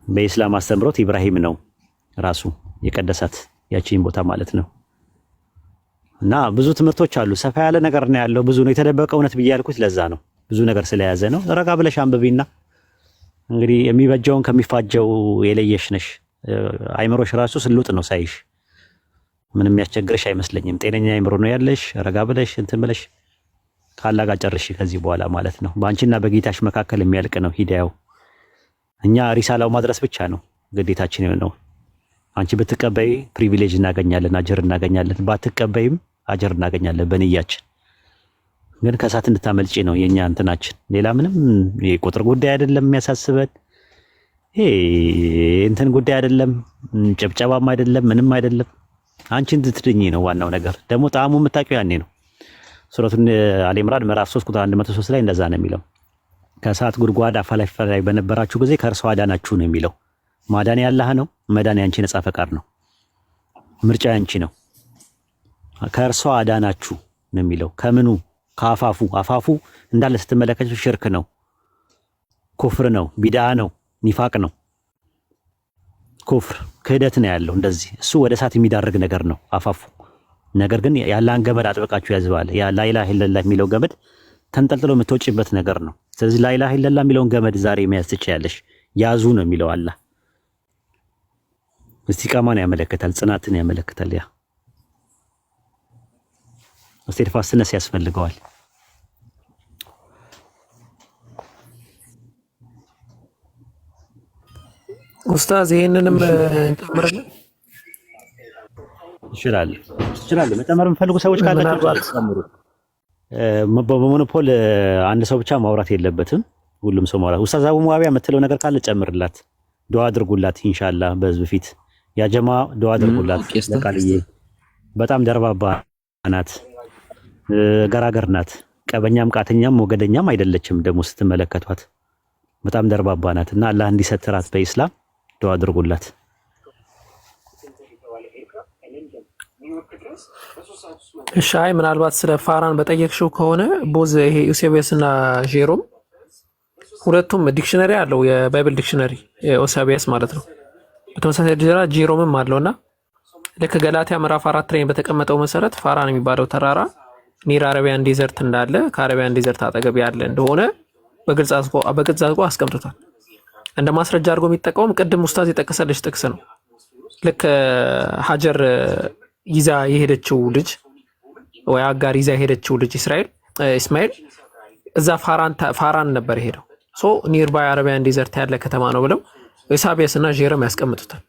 በኢስላም አስተምሮት ኢብራሂም ነው ራሱ የቀደሳት ያቺን ቦታ ማለት ነው። እና ብዙ ትምህርቶች አሉ። ሰፋ ያለ ነገር ነው ያለው። ብዙ ነው የተደበቀ እውነት ብዬ ያልኩት ለዛ ነው። ብዙ ነገር ስለያዘ ነው። ረጋ ብለሽ አንብቢና እንግዲህ የሚበጀውን ከሚፋጀው የለየሽ ነሽ። አይምሮሽ ራሱ ስሉጥ ነው ሳይሽ ምንም የሚያስቸግርሽ አይመስለኝም። ጤነኛ አይምሮ ነው ያለሽ። ረጋ ብለሽ እንትን ብለሽ ካላጋ ጨርሽ ከዚህ በኋላ ማለት ነው። በአንቺና በጌታሽ መካከል የሚያልቅ ነው ሂዳያው። እኛ ሪሳላው ማድረስ ብቻ ነው ግዴታችን ነው። አንቺ ብትቀበይ ፕሪቪሌጅ እናገኛለን፣ አጀር እናገኛለን። ባትቀበይም አጀር እናገኛለን በንያችን። ግን ከሳት እንድታመልጪ ነው የኛ እንትናችን። ሌላ ምንም የቁጥር ጉዳይ አይደለም የሚያሳስበን። ይሄ እንትን ጉዳይ አይደለም፣ ጨብጨባም አይደለም፣ ምንም አይደለም። አንቺ እንድትድኚ ነው ዋናው ነገር። ደግሞ ጣዕሙ የምታውቂው ያኔ ነው። ሱረቱን አሊ ኢምራን ምዕራፍ 3 ቁጥር 103 ላይ እንደዛ ነው የሚለው። ከእሳት ጉድጓድ አፋፍ ላይ በነበራችሁ ጊዜ ከእርሷ አዳናችሁ ነው የሚለው። ማዳን ያላህ ነው። መዳን ያንቺ ነጻ ፈቃድ ነው። ምርጫ ያንቺ ነው። ከእርሷ አዳናችሁ ነው የሚለው። ከምኑ? ከአፋፉ። አፋፉ እንዳለ ስትመለከቱ ሽርክ ነው፣ ኩፍር ነው፣ ቢድዓ ነው፣ ኒፋቅ ነው። ኩፍር ክህደት ነው ያለው። እንደዚህ እሱ ወደ እሳት የሚዳርግ ነገር ነው አፋፉ። ነገር ግን ያላህን ገመድ አጥብቃችሁ ያዝባል። ያ ላኢላሃ ኢለላህ የሚለው ገመድ ተንጠልጥሎ የምትወጪበት ነገር ነው። ስለዚህ ላኢላሃ ኢለላህ የሚለውን ገመድ ዛሬ መያዝ ትችያለሽ። ያዙ ነው የሚለው አላህ። እስቲቃማን ያመለክታል፣ ጽናትን ያመለክታል። ያ ስቴድፋስትነስ ያስፈልገዋል። ኡስታዝ ይሄንንም እንጨምራለን ይችላል። መጨመር የምፈልጉ ሰዎች ካላችሁ ጨምሩ። በሞኖፖል አንድ ሰው ብቻ ማውራት የለበትም። ሁሉም ሰው ማውራት። ኡስታዝ አቡ ሙአዊያ የምትለው ነገር ካለ ጨምርላት። ዱዓ አድርጉላት ኢንሻአላህ። በህዝብ ፊት ያ ጀማ ዱዓ አድርጉላት። ለቃልዬ በጣም ደርባባ ናት፣ ገራገር ናት። ቀበኛም ቃተኛም ሞገደኛም አይደለችም። ደግሞ ስትመለከቷት በጣም ደርባባ ናት እና አላህ እንዲሰትራት በኢስላም ዱዓ አድርጉላት። ሻይ ምናልባት ስለ ፋራን በጠየቅሽው ከሆነ ቦዝ ይሄ ዩሴቢያስ እና ጄሮም ሁለቱም ዲክሽነሪ አለው፣ የባይብል ዲክሽነሪ ዩሴቢያስ ማለት ነው። በተመሳሳይ ደረጃ ጄሮምም አለውና ልክ ገላትያ ምዕራፍ 4 ላይ በተቀመጠው መሰረት ፋራን የሚባለው ተራራ ኒር አረቢያን ዴዘርት እንዳለ ከአረቢያን ዴዘርት አጠገብ ያለ እንደሆነ በግልጽ አድርጎ አስቀምጦታል። እንደ ማስረጃ አድርጎ የሚጠቀመውም ቅድም ኡስታዝ የጠቀሰልሽ ጥቅስ ነው። ልክ ሀጀር ይዛ የሄደችው ልጅ ወይ አጋር ይዛ የሄደችው ልጅ እስማኤል እዛ ፋራን ነበር የሄደው። ሶ ኒርባይ አረቢያን ዴዘርት ያለ ከተማ ነው ብለው ዩሴቢያስ እና ጄሮም ያስቀምጡታል።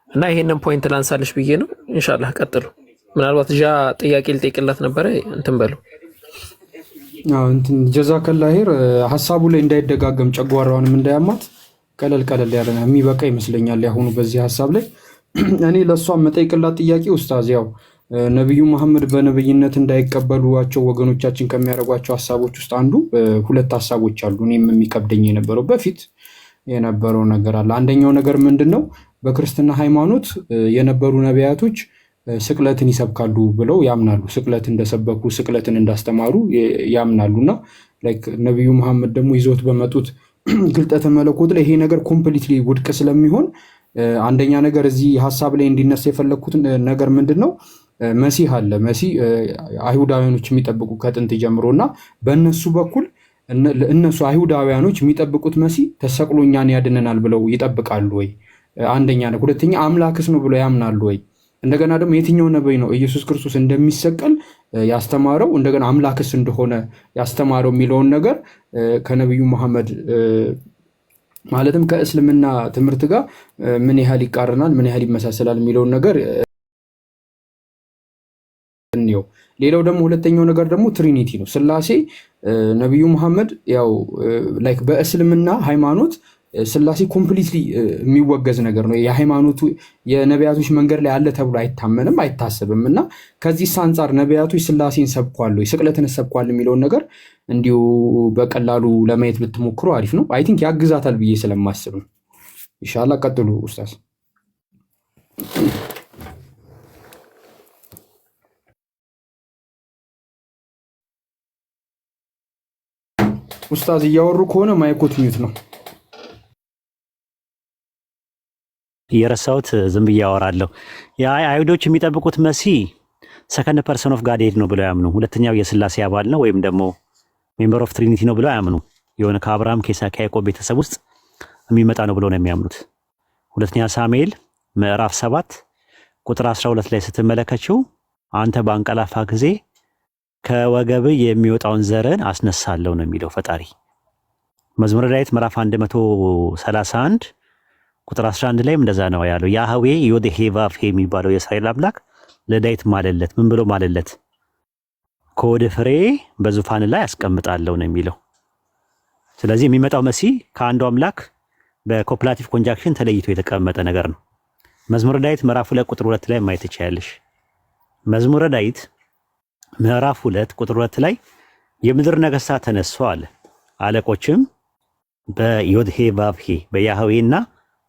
እና ይሄንን ፖይንት ላንሳልሽ ብዬ ነው። ኢንሻአላህ ቀጥሉ። ምናልባት ጥያቄ ልጠይቅላት ነበረ እንትን በሉ። እንትን ጀዛከላ ኸይር። ሀሳቡ ላይ እንዳይደጋገም ጨጓራዋንም እንዳያማት ቀለል ያለ የሚበቃ ይመስለኛል ያሁኑ በዚህ ሀሳብ ላይ። እኔ ለሷ መጠይቅላት ጥያቄ ኡስታዝ ያው ነብዩ መሐመድ በነብይነት እንዳይቀበሉዋቸው ወገኖቻችን ከሚያደርጓቸው ሀሳቦች ውስጥ አንዱ ሁለት ሀሳቦች አሉ። እኔም የሚከብደኝ የነበረው በፊት የነበረው ነገር አለ። አንደኛው ነገር ምንድነው? በክርስትና ሃይማኖት የነበሩ ነቢያቶች ስቅለትን ይሰብካሉ ብለው ያምናሉ። ስቅለት እንደሰበኩ ስቅለትን እንዳስተማሩ ያምናሉና ላይክ ነብዩ መሐመድ ደግሞ ይዞት በመጡት ግልጠተ መለኮት ላይ ይሄ ነገር ኮምፕሊትሊ ውድቅ ስለሚሆን አንደኛ ነገር እዚህ ሐሳብ ላይ እንዲነሳ የፈለኩት ነገር ምንድነው? መሲህ አለ። መሲህ አይሁዳውያኖች የሚጠብቁ ከጥንት ጀምሮና በእነሱ በኩል እነሱ አይሁዳውያኖች የሚጠብቁት መሲህ ተሰቅሎ እኛን ያድነናል ብለው ይጠብቃሉ ወይ? አንደኛ ነው። ሁለተኛ አምላክስ ነው ብለው ያምናሉ ወይ? እንደገና ደግሞ የትኛው ነብይ ነው ኢየሱስ ክርስቶስ እንደሚሰቀል ያስተማረው እንደገና አምላክስ እንደሆነ ያስተማረው የሚለውን ነገር ከነብዩ መሐመድ ማለትም ከእስልምና ትምህርት ጋር ምን ያህል ይቃረናል፣ ምን ያህል ይመሳሰላል የሚለውን ነገር ነው። ሌላው ደግሞ ሁለተኛው ነገር ደግሞ ትሪኒቲ ነው፣ ስላሴ። ነብዩ መሐመድ ያው ላይክ በእስልምና ሃይማኖት ስላሴ ኮምፕሊትሊ የሚወገዝ ነገር ነው። የሃይማኖቱ የነቢያቶች መንገድ ላይ አለ ተብሎ አይታመንም አይታሰብም። እና ከዚህ አንጻር ነቢያቶች ስላሴን ሰብኳል ወይ ስቅለትን ሰብኳል የሚለውን ነገር እንዲሁ በቀላሉ ለማየት ብትሞክሩ አሪፍ ነው። አይ ቲንክ ያግዛታል ብዬ ስለማስብ ነው። ኢንሻአላህ ቀጥሉ ኡስታዝ። ኡስታዝ እያወሩ ከሆነ ማይኮት ሚዩት ነው። የረሳሁት ዝም ብዬ አወራለሁ። አይሁዶች የሚጠብቁት መሲህ ሰከንድ ፐርሰን ኦፍ ጋድ ነው ብለው ያምኑ። ሁለተኛው የስላሴ አባል ነው ወይም ደግሞ ሜምበር ኦፍ ትሪኒቲ ነው ብለው ያምኑ። የሆነ ከአብርሃም ከያዕቆብ ቤተሰብ ውስጥ የሚመጣ ነው ብለው ነው የሚያምኑት። ሁለተኛ ሳሙኤል ምዕራፍ 7 ቁጥር 12 ላይ ስትመለከችው አንተ በአንቀላፋ ጊዜ ከወገብ የሚወጣውን ዘርን አስነሳለሁ ነው የሚለው ፈጣሪ። መዝሙረ ዳዊት ምዕራፍ 131 ቁጥር 11 ላይም እንደዛ ነው ያለው። ያህዌ ዮዴሄ ቫፌ የሚባለው የእስራኤል አምላክ ለዳዊት ማለለት። ምን ብሎ ማለለት? ከወደ ፍሬ በዙፋን ላይ አስቀምጣለሁ ነው የሚለው። ስለዚህ የሚመጣው መሲህ ከአንዱ አምላክ በኮፕላቲቭ ኮንጃክሽን ተለይቶ የተቀመጠ ነገር ነው። መዝሙረ ዳዊት ምዕራፍ 2 ቁጥር 2 ላይ ማየት ትችያለሽ። መዝሙረ ዳዊት ምዕራፍ 2 ቁጥር 2 ላይ የምድር ነገሥታት ተነሱ አለ፣ አለቆችም በዮድሄ ቫብሄ በያህዌና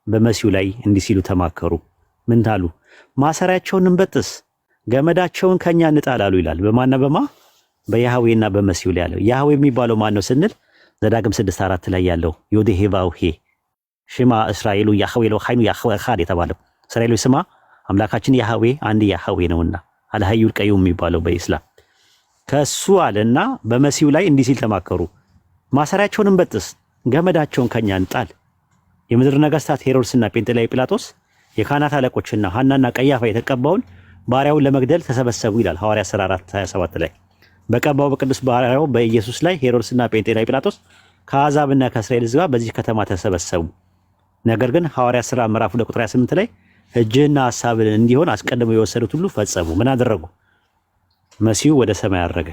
በመሲሁ ላይ እንዲህ ሲሉ ተማከሩ። ምን ታሉ? ማሰሪያቸውን እንበጥስ ገመዳቸውን ከኛ እንጣላሉ ይላል። በማና በማ በያህዌና በመሲሁ ላይ ያለው። ያህዌ የሚባለው ማን ነው ስንል ዘዳግም 6:4 ላይ ያለው ዮድሄ ቫብሄ ሽማ እስራኤሉ ያህዌ ለሃይኑ ያህዌ ኻድ የተባለው እስራኤሉ ስማ አምላካችን ያህዌ አንድ ያህዌ ነውና አልሐዩል ቀዩም የሚባለው በኢስላም ከሱ አለና በመሲሁ ላይ እንዲህ ሲል ተማከሩ። ማሰሪያቸውን እንበጥስ ገመዳቸውን ከኛ እንጣል። የምድር ነገሥታት ሄሮድስና ጴንጤናዊ ጲላጦስ የካህናት አለቆችና ሐናና ቀያፋ የተቀባውን ባሪያውን ለመግደል ተሰበሰቡ ይላል ሐዋርያት ሥራ 4:27 ላይ። በቀባው በቅዱስ ባሪያው በኢየሱስ ላይ ሄሮድስና ጴንጤናዊ ጲላጦስ ከአሕዛብና ከእስራኤል ሕዝብ ጋር በዚህ ከተማ ተሰበሰቡ። ነገር ግን ሐዋርያት ሥራ ምዕራፍ 2 ቁጥር 28 ላይ እጅህና ሐሳብን እንዲሆን አስቀድመው የወሰዱት ሁሉ ፈጸሙ። ምን አደረጉ? መሲሁ ወደ ሰማይ አረገ።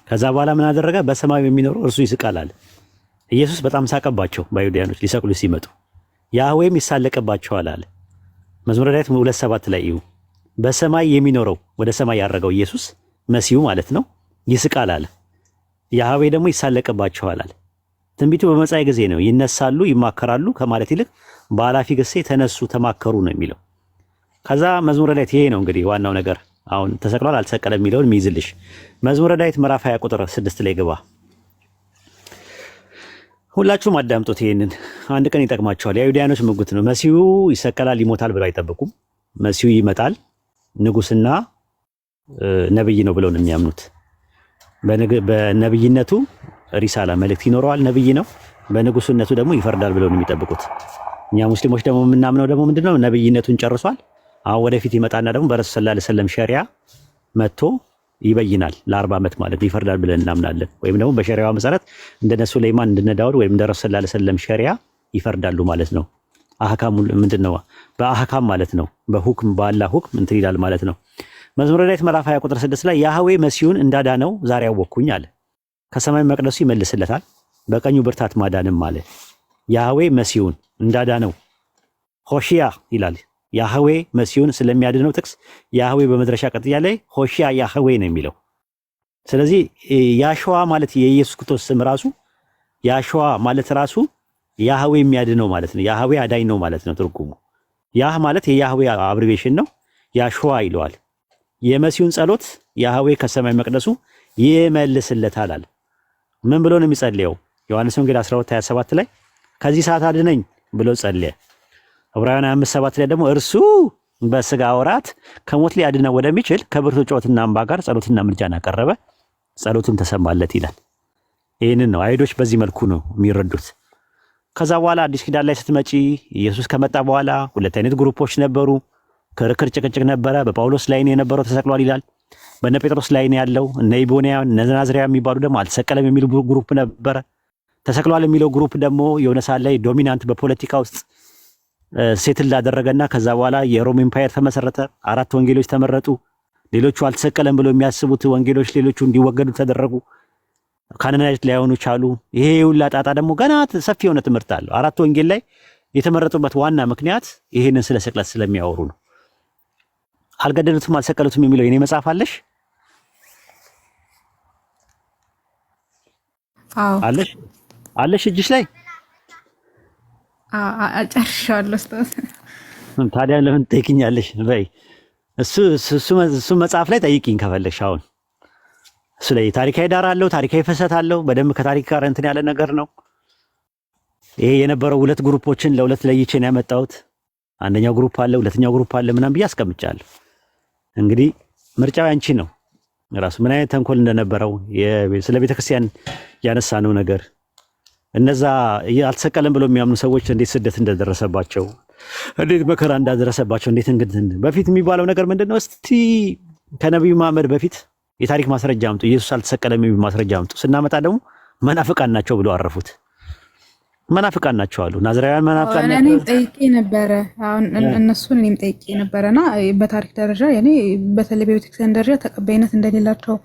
ከዛ በኋላ ምን አደረገ? በሰማይ የሚኖረው እርሱ ይስቃል አለ። ኢየሱስ በጣም ሳቀባቸው በአይሁዳውያኖች ሊሰቅሉ ሲመጡ፣ ያህዌም ይሳለቅባቸዋል አለ። መዝሙረ ዳዊት 2:7 ላይ ይሁ በሰማይ የሚኖረው ወደ ሰማይ ያረገው ኢየሱስ መሲሁ ማለት ነው ይስቃል አለ። ያህዌ ደግሞ ይሳለቅባቸዋል አለ። ትንቢቱ በመጻኢ ጊዜ ነው። ይነሳሉ ይማከራሉ ከማለት ይልቅ በኃላፊ ጊዜ ተነሱ ተማከሩ ነው የሚለው። ከዛ መዝሙረ ዳዊት ይሄ ነው እንግዲህ ዋናው ነገር። አሁን ተሰቅሏል አልተሰቀለም የሚለውን የሚይዝልሽ መዝሙረ ዳዊት ምዕራፍ 20 ቁጥር 6 ላይ ግባ። ሁላችሁም አዳምጡት። ይሄንን አንድ ቀን ይጠቅማቸዋል። የአይሁዳውያኖች ምጉት ነው። መሲሁ ይሰቀላል ይሞታል ብለው አይጠብቁም። መሲሁ ይመጣል ንጉስና ነብይ ነው ብለው ነው የሚያምኑት። በነብይነቱ ሪሳላ መልእክት ይኖረዋል፣ ነብይ ነው። በንጉስነቱ ደግሞ ይፈርዳል ብለው ነው የሚጠብቁት። እኛ ሙስሊሞች ደግሞ የምናምነው ደግሞ ምንድነው? ነብይነቱን ጨርሷል። አሁን ወደፊት ይመጣና ደግሞ በረሱል ሰለላሁ ዐለይሂ ወሰለም ሸሪዓ መጥቶ ይበይናል ለ40 ዓመት ማለት ይፈርዳል ብለን እናምናለን። ወይም ደግሞ በሸሪዓው መሰረት እንደነ ሱለይማን እንደነ ዳውድ ወይም እንደ ረሱል ሰለላሁ ዐለይሂ ወሰለም ሸሪዓ ይፈርዳሉ ማለት ነው። አህካሙ ምንድነው? በአህካም ማለት ነው። በሁክም በአላህ ሁክም እንትን ይላል ማለት ነው። መዝሙረ ዳዊት ምዕራፍ 20 ቁጥር 6 ላይ ያህዌ መሲሁን እንዳዳነው ዛሬ አወቅኩኝ አለ። ከሰማይ መቅደሱ ይመልስለታል በቀኙ ብርታት ማዳንም አለ። ያህዌ መሲሁን እንዳዳነው ሆሺያ ይላል። ያህዌ መሲሁን ስለሚያድነው ጥቅስ ያህዌ በመድረሻ ቀጥያ ላይ ሆሺያ ያህዌ ነው የሚለው። ስለዚህ ያሸዋ ማለት የኢየሱስ ክርስቶስ ስም ራሱ ያሸዋ ማለት ራሱ ያህዌ የሚያድነው ማለት ነው። ያህዌ አዳኝ ነው ማለት ነው ትርጉሙ። ያህ ማለት የያህዌ አብሪቬሽን ነው። ያሸዋ ይለዋል። የመሲሁን ጸሎት ያህዌ ከሰማይ መቅደሱ ይመልስለታል አለ። ምን ብሎ ነው የሚጸልየው? ዮሐንስ ወንጌል 12:27 ላይ ከዚህ ሰዓት አድነኝ ብሎ ጸለየ። ዕብራውያን 5:7 ላይ ደግሞ እርሱ በስጋ ወራት ከሞት ሊያድነው ወደሚችል ከብርቱ ጩኸትና እንባ ጋር ጸሎትና ምልጃን አቀረበ፣ ጸሎቱም ተሰማለት ይላል። ይህንን ነው አይሁዶች በዚህ መልኩ ነው የሚረዱት። ከዛ በኋላ አዲስ ኪዳን ላይ ስትመጪ ኢየሱስ ከመጣ በኋላ ሁለት አይነት ግሩፖች ነበሩ። ክርክር፣ ጭቅጭቅ ነበረ። በጳውሎስ ላይ ነው የነበረው ተሰቅሏል ይላል። በነ ጴጥሮስ ላይ ነው ያለው። እነ ኢቦንያ እነ ናዝሪያ የሚባሉ ደግሞ አልተሰቀለም የሚሉ ግሩፕ ነበረ። ተሰቅሏል የሚለው ግሩፕ ደግሞ የሆነ ሰዓት ላይ ዶሚናንት በፖለቲካ ውስጥ ሴትል ላደረገና ከዛ በኋላ የሮም ኤምፓየር ተመሰረተ። 4 ወንጌሎች ተመረጡ። ሌሎቹ አልተሰቀለም ብለው የሚያስቡት ወንጌሎች ሌሎቹ እንዲወገዱ ተደረጉ። ካናናይት ላይሆኑ ቻሉ። ይሄ ሁላ ጣጣ ደግሞ ገና ሰፊ የሆነ ትምህርት አለው። አራት ወንጌል ላይ የተመረጡበት ዋና ምክንያት ይሄንን ስለ ስቅለት ስለሚያወሩ ነው። አልገደሉትም አልሰቀሉትም የሚለው የኔ መጽሐፍ አለሽ አለሽ እጅሽ ላይ አጨርሻለሁ። ኡስታዝ ታዲያ ለምን ትጠይቂኛለሽ? በይ እሱ መጽሐፍ ላይ ጠይቂኝ ከፈለግሽ። አሁን እሱ ላይ ታሪካዊ ዳራ አለው፣ ታሪካዊ ፍሰት አለው። በደንብ ከታሪክ ጋር እንትን ያለ ነገር ነው። ይሄ የነበረው ሁለት ግሩፖችን ለሁለት ለይቼ ነው ያመጣሁት። አንደኛው ግሩፕ አለ፣ ሁለተኛው ግሩፕ አለ ምናምን ብዬ አስቀምጫለሁ። እንግዲህ ምርጫው ያንቺ ነው። ራሱ ምን አይነት ተንኮል እንደነበረው ስለ ቤተክርስቲያን ያነሳነው ነገር እነዛ አልተሰቀለም ብሎ የሚያምኑ ሰዎች እንዴት ስደት እንደደረሰባቸው እንዴት መከራ እንዳደረሰባቸው እንዴት እንግዲህ በፊት የሚባለው ነገር ምንድነው? እስቲ ከነብዩ መሐመድ በፊት የታሪክ ማስረጃ አምጡ፣ ኢየሱስ አልተሰቀለም የሚል ማስረጃ አምጡ። ስናመጣ ደግሞ መናፍቃን ናቸው ብሎ አረፉት። መናፍቃን ናቸው አሉ። ናዝራውያን መናፍቃን ናቸው። እኔም ጠይቄ ነበረ። አሁን እነሱን እኔም ጠይቄ ነበረና በታሪክ ደረጃ እኔ በተለይ በቤተክርስቲያን ደረጃ ተቀባይነት እንደሌላቸው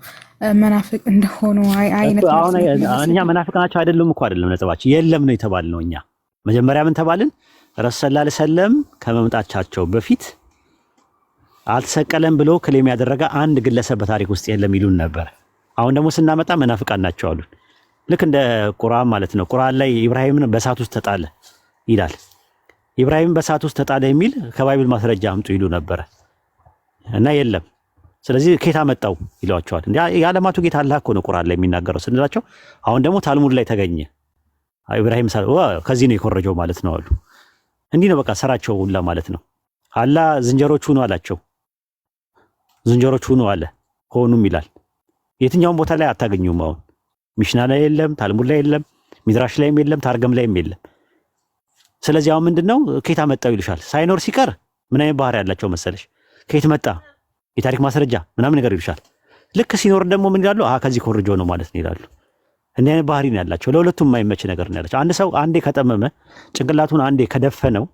መናፍቅ እንደሆኑ አይነት አሁን እኛ መናፍቅ ናቸው አይደሉም እኮ አይደለም ነጥባችን። የለም ነው የተባልነው እኛ። መጀመሪያ ምን ተባልን? ረሱል ሰለላሁ ዐለይሂ ወሰለም ከመምጣታቸው በፊት አልተሰቀለም ብሎ ክሌም ያደረገ አንድ ግለሰብ በታሪክ ውስጥ የለም ይሉን ነበር። አሁን ደግሞ ስናመጣ መናፍቃን ናቸው አሉን። ልክ እንደ ቁርአን ማለት ነው። ቁርአን ላይ ኢብራሂምን በእሳት ውስጥ ተጣለ ይላል። ኢብራሂምን በእሳት ውስጥ ተጣለ የሚል ከባይብል ማስረጃ አምጡ ይሉ ነበር እና የለም። ስለዚህ ኬታ መጣው ይሏቸዋል። እንዴ የዓለማቱ ጌታ አላህ እኮ ነው ቁርአን ላይ የሚናገረው ስንላቸው፣ አሁን ደግሞ ታልሙድ ላይ ተገኘ ኢብራሂም ከዚህ ነው የኮረጀው ማለት ነው አሉ። እንዲህ ነው በቃ ስራቸው ሁላ ማለት ነው። አላህ ዝንጀሮች ሁኑ አላቸው። ዝንጀሮች ሁኑ አለ፣ ሆኑም ይላል። የትኛውም ቦታ ላይ አታገኙም። አሁን ሚሽና ላይ የለም፣ ታልሙድ ላይ የለም፣ ሚድራሽ ላይም የለም፣ ታርገም ላይም የለም። ስለዚህ አሁን ምንድነው ከየት መጣው ይልሻል። ሳይኖር ሲቀር ምን አይነት ባህሪ ያላቸው መሰለሽ? ከየት መጣ የታሪክ ማስረጃ ምናምን ነገር ይልሻል። ልክ ሲኖር ደግሞ ምን ይላሉ? ከዚህ ኮርጆ ነው ማለት ነው ይላሉ። እንዲህ አይነት ባህሪ ነው ያላቸው። ለሁለቱም የማይመች ነገር ነው ያላቸው። አንድ ሰው አንዴ ከጠመመ ጭንቅላቱን አንዴ ከደፈነው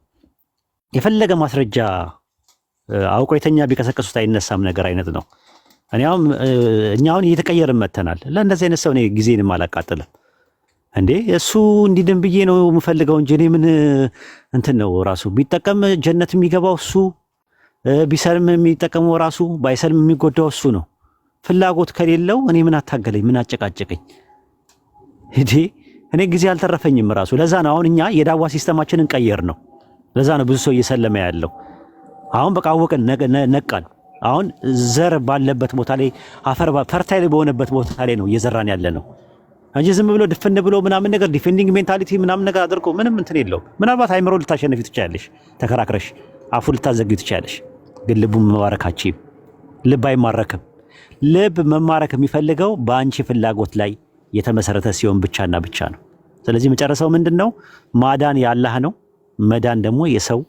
የፈለገ ማስረጃ አውቆ የተኛ ቢቀሰቀሱት አይነሳም ነገር አይነት ነው። እኛ አሁን እየተቀየርን መተናል። ለእንደዚህ አይነት ሰው እኔ ጊዜንም አላቃጥልም። እንዴ እሱ እንዲድን ብዬ ነው የምፈልገው እንጂ እኔ ምን እንትን ነው ራሱ ቢጠቀም ጀነት የሚገባው እሱ፣ ቢሰልም የሚጠቀመው ራሱ፣ ባይሰልም የሚጎዳው እሱ ነው። ፍላጎት ከሌለው እኔ ምን አታገለኝ? ምን አጨቃጨቀኝ? እኔ ጊዜ አልተረፈኝም ራሱ። ለዛ ነው አሁን እኛ የዳዋ ሲስተማችንን ቀየር ነው። ለዛ ነው ብዙ ሰው እየሰለመ ያለው። አሁን በቃ አወቅን፣ ነቃን። አሁን ዘር ባለበት ቦታ ላይ አፈር ፈርታይል በሆነበት ቦታ ላይ ነው እየዘራን ያለ ነው እንጂ ዝም ብሎ ድፍን ብሎ ምናምን ነገር ዲፌንዲንግ ሜንታሊቲ ምናምን ነገር አድርጎ ምንም እንትን የለው። ምናልባት አይምሮ ልታሸንፊ ትችያለሽ፣ ተከራክረሽ አፉ ልታዘጊው ትችያለሽ። ግን ልቡ መማረካችም ልብ አይማረክም። ልብ መማረክ የሚፈልገው በአንቺ ፍላጎት ላይ የተመሰረተ ሲሆን ብቻና ብቻ ነው። ስለዚህ መጨረሻው ምንድነው? ማዳን ያላህ ነው። መዳን ደግሞ የሰው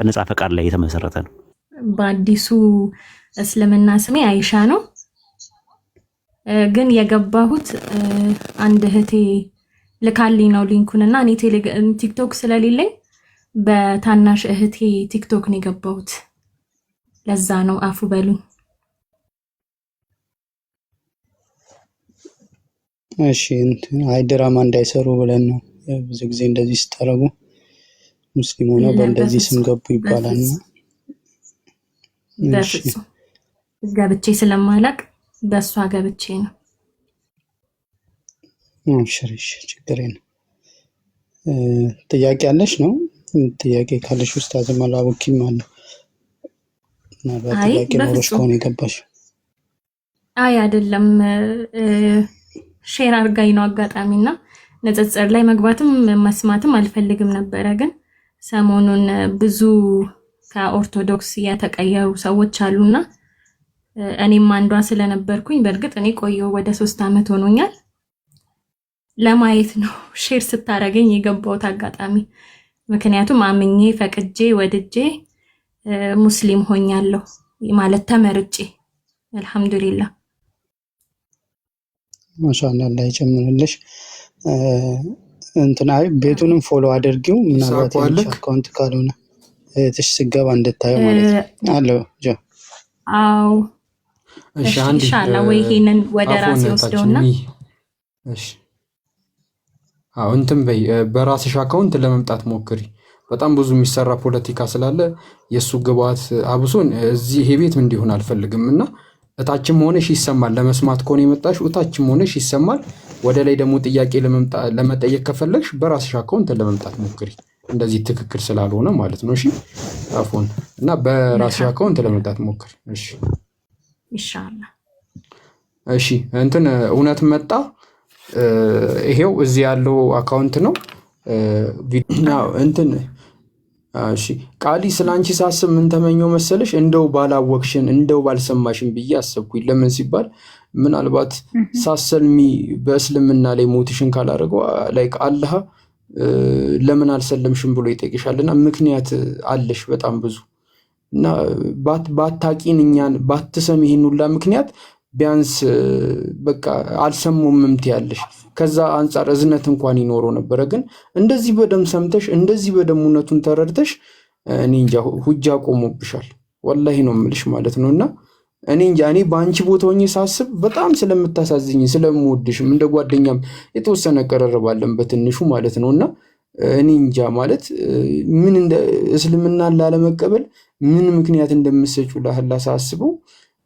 ነፃ ፈቃድ ላይ የተመሰረተ ነው። በአዲሱ እስልምና ስሜ አይሻ ነው። ግን የገባሁት አንድ እህቴ ልካልኝ ነው ሊንኩንና እኔ ቲክቶክ ስለሌለኝ በታናሽ እህቴ ቲክቶክ ነው የገባሁት። ለዛ ነው አፉ በሉኝ። እሺ አይ ድራማ እንዳይሰሩ ብለን ነው። ብዙ ጊዜ እንደዚህ ስታረጉ ሙስሊም ሆነው በእንደዚህ ስም ገቡ ይባላል። በፍጹም ገብቼ ስለማላቅ በእሷ ገብቼ ነው። ሽሪሽ ችግር የለም። ጥያቄ አለሽ ነው? ጥያቄ ካለሽ ኡስታዝ መላወኪም አለ። ጥያቄ ኖሮሽ ከሆነ የገባሽ? አይ አይደለም፣ ሼር አድርጋኝ ነው አጋጣሚና ንጽጽር ላይ መግባትም መስማትም አልፈልግም ነበረ። ግን ሰሞኑን ብዙ ከኦርቶዶክስ የተቀየሩ ሰዎች አሉና እኔም አንዷ ስለነበርኩኝ በእርግጥ እኔ ቆየው ወደ 3 ዓመት ሆኖኛል። ለማየት ነው ሼር ስታረገኝ የገባሁት አጋጣሚ። ምክንያቱም አምኜ ፈቅጄ ወድጄ ሙስሊም ሆኛለሁ ማለት ተመርጬ አልহামዱሊላህ። ማሻአላህ አላህ ይጨምርልሽ። አይ ቤቱንም ፎሎ አድርጊው ምናልባት አካውንት ካልሆነ እህትሽ ስገባ እንድታየው ማለት ነው አለው ጆ። አው ኢንሻአላህ ወይ ይሄንን ወደ ራሴ ወስደውና እሺ አዎ እንትን በይ በራስሽ አካውንት ለመምጣት ሞክሪ። በጣም ብዙ የሚሰራ ፖለቲካ ስላለ የእሱ ግብአት አብሶን እዚህ ይሄ ቤት እንዲሆን አልፈልግም እና እታችም ሆነሽ ይሰማል። ለመስማት ከሆነ የመጣሽ እታችም ሆነሽ ይሰማል። ወደ ላይ ደግሞ ጥያቄ ለመጠየቅ ከፈለግሽ በራስሽ አካውንት ለመምጣት ሞክሪ። እንደዚህ ትክክል ስላልሆነ ማለት ነው። እሺ አፎን እና በራስሽ አካውንት ለመምጣት ሞክሪ። እሺ ኢንሻአላህ። እሺ እንትን እውነት መጣ። ይሄው እዚህ ያለው አካውንት ነው። እንትን እሺ ቃሊ ስላንቺ ሳስብ ምን ተመኘው መሰለሽ? እንደው ባላወቅሽን እንደው ባልሰማሽን ብዬ አሰብኩኝ። ለምን ሲባል ምናልባት ሳሰልሚ በእስልምና ላይ ሞትሽን ካላደረገው ላይክ አላህ ለምን አልሰለምሽም ብሎ ይጠይቅሻልና ምክንያት አለሽ በጣም ብዙ እና ባታቂን እኛን ባትሰሚ ይሄን ሁላ ምክንያት ቢያንስ በቃ አልሰሙም ትያለሽ። ከዛ አንፃር እዝነት እንኳን ይኖረው ነበረ። ግን እንደዚህ በደም ሰምተሽ እንደዚህ በደም እውነቱን ተረድተሽ እኔ እንጃ ሁጃ ቆሞብሻል። ወላሂ ነው የምልሽ ማለት ነውና እኔ እንጃ እኔ በአንቺ ቦታ ሆኜ ሳስብ በጣም ስለምታሳዝኝ ስለምወድሽም እንደ ጓደኛም የተወሰነ ቀረረባለን በትንሹ ማለት ነውና እኔ እንጃ ማለት ምን እንደ እስልምናን ላለመቀበል ምን ምክንያት እንደምትሰጪው ለአላህ ሳስበው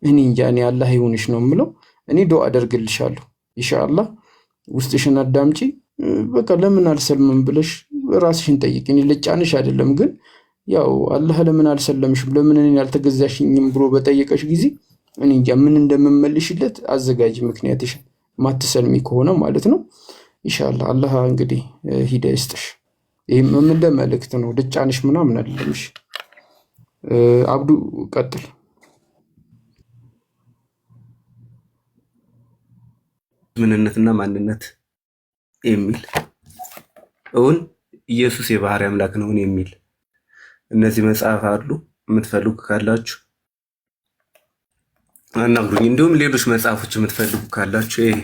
እኔ እንጃ እኔ አላህ ይሁንሽ ነው የምለው። እኔ ዱአ አደርግልሻለሁ ኢንሻአላህ። ውስጥሽን አዳምጪ። በቃ ለምን አልሰልምም ብለሽ ራስሽን ጠይቂ። እኔ ልጫንሽ አይደለም፣ ግን ያው አላህ ለምን አልሰለምሽም ለምን እኔን ያልተገዛሽኝም ብሎ በጠየቀሽ ጊዜ እኔ እንጃ ምን እንደምመልሽለት አዘጋጅ ምክንያትሽን ማትሰልሚ ከሆነ ማለት ነው። ኢንሻአላህ አላህ እንግዲህ ሂዳ ይስጥሽ። ይሄም ምን መልእክት ነው ልጫንሽ ምናምን አይደለም። እሺ አብዱ ቀጥል። ምንነትና ማንነት የሚል እውን ኢየሱስ የባህሪ አምላክ ነው የሚል እነዚህ መጽሐፍ አሉ። የምትፈልጉ ካላችሁ አናግሩኝ። እንዲሁም ሌሎች መጽሐፎች የምትፈልጉ ካላችሁ ይሄ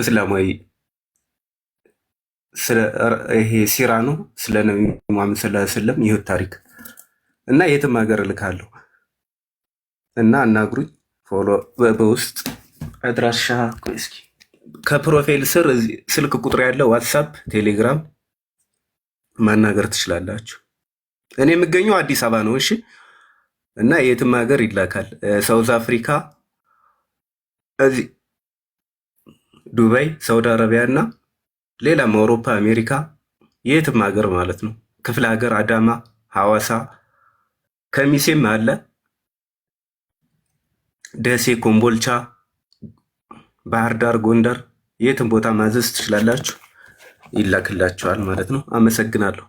እስላማዊ ይሄ ሲራ ነው ስለ ነብዩ መሐመድ ሰለላሁ ዐለይሂ ወሰለም የህይወት ታሪክ እና የትም ሀገር እልካለሁ እና አናግሩኝ። ፎሎ በውስጥ አድራሻ እስኪ ከፕሮፋይል ስር ስልክ ቁጥር ያለው ዋትሳፕ፣ ቴሌግራም ማናገር ትችላላችሁ። እኔ የምገኘው አዲስ አበባ ነው። እሺ እና የትም ሀገር ይላካል። ሳውዝ አፍሪካ፣ እዚህ ዱባይ፣ ሳውዲ አረቢያ እና ሌላም አውሮፓ፣ አሜሪካ የትም ሀገር ማለት ነው። ክፍለ ሀገር አዳማ፣ ሐዋሳ፣ ከሚሴም አለ፣ ደሴ፣ ኮምቦልቻ፣ ባህር ዳር፣ ጎንደር የትም ቦታ ማዘዝ ትችላላችሁ። ይላክላችኋል ማለት ነው። አመሰግናለሁ።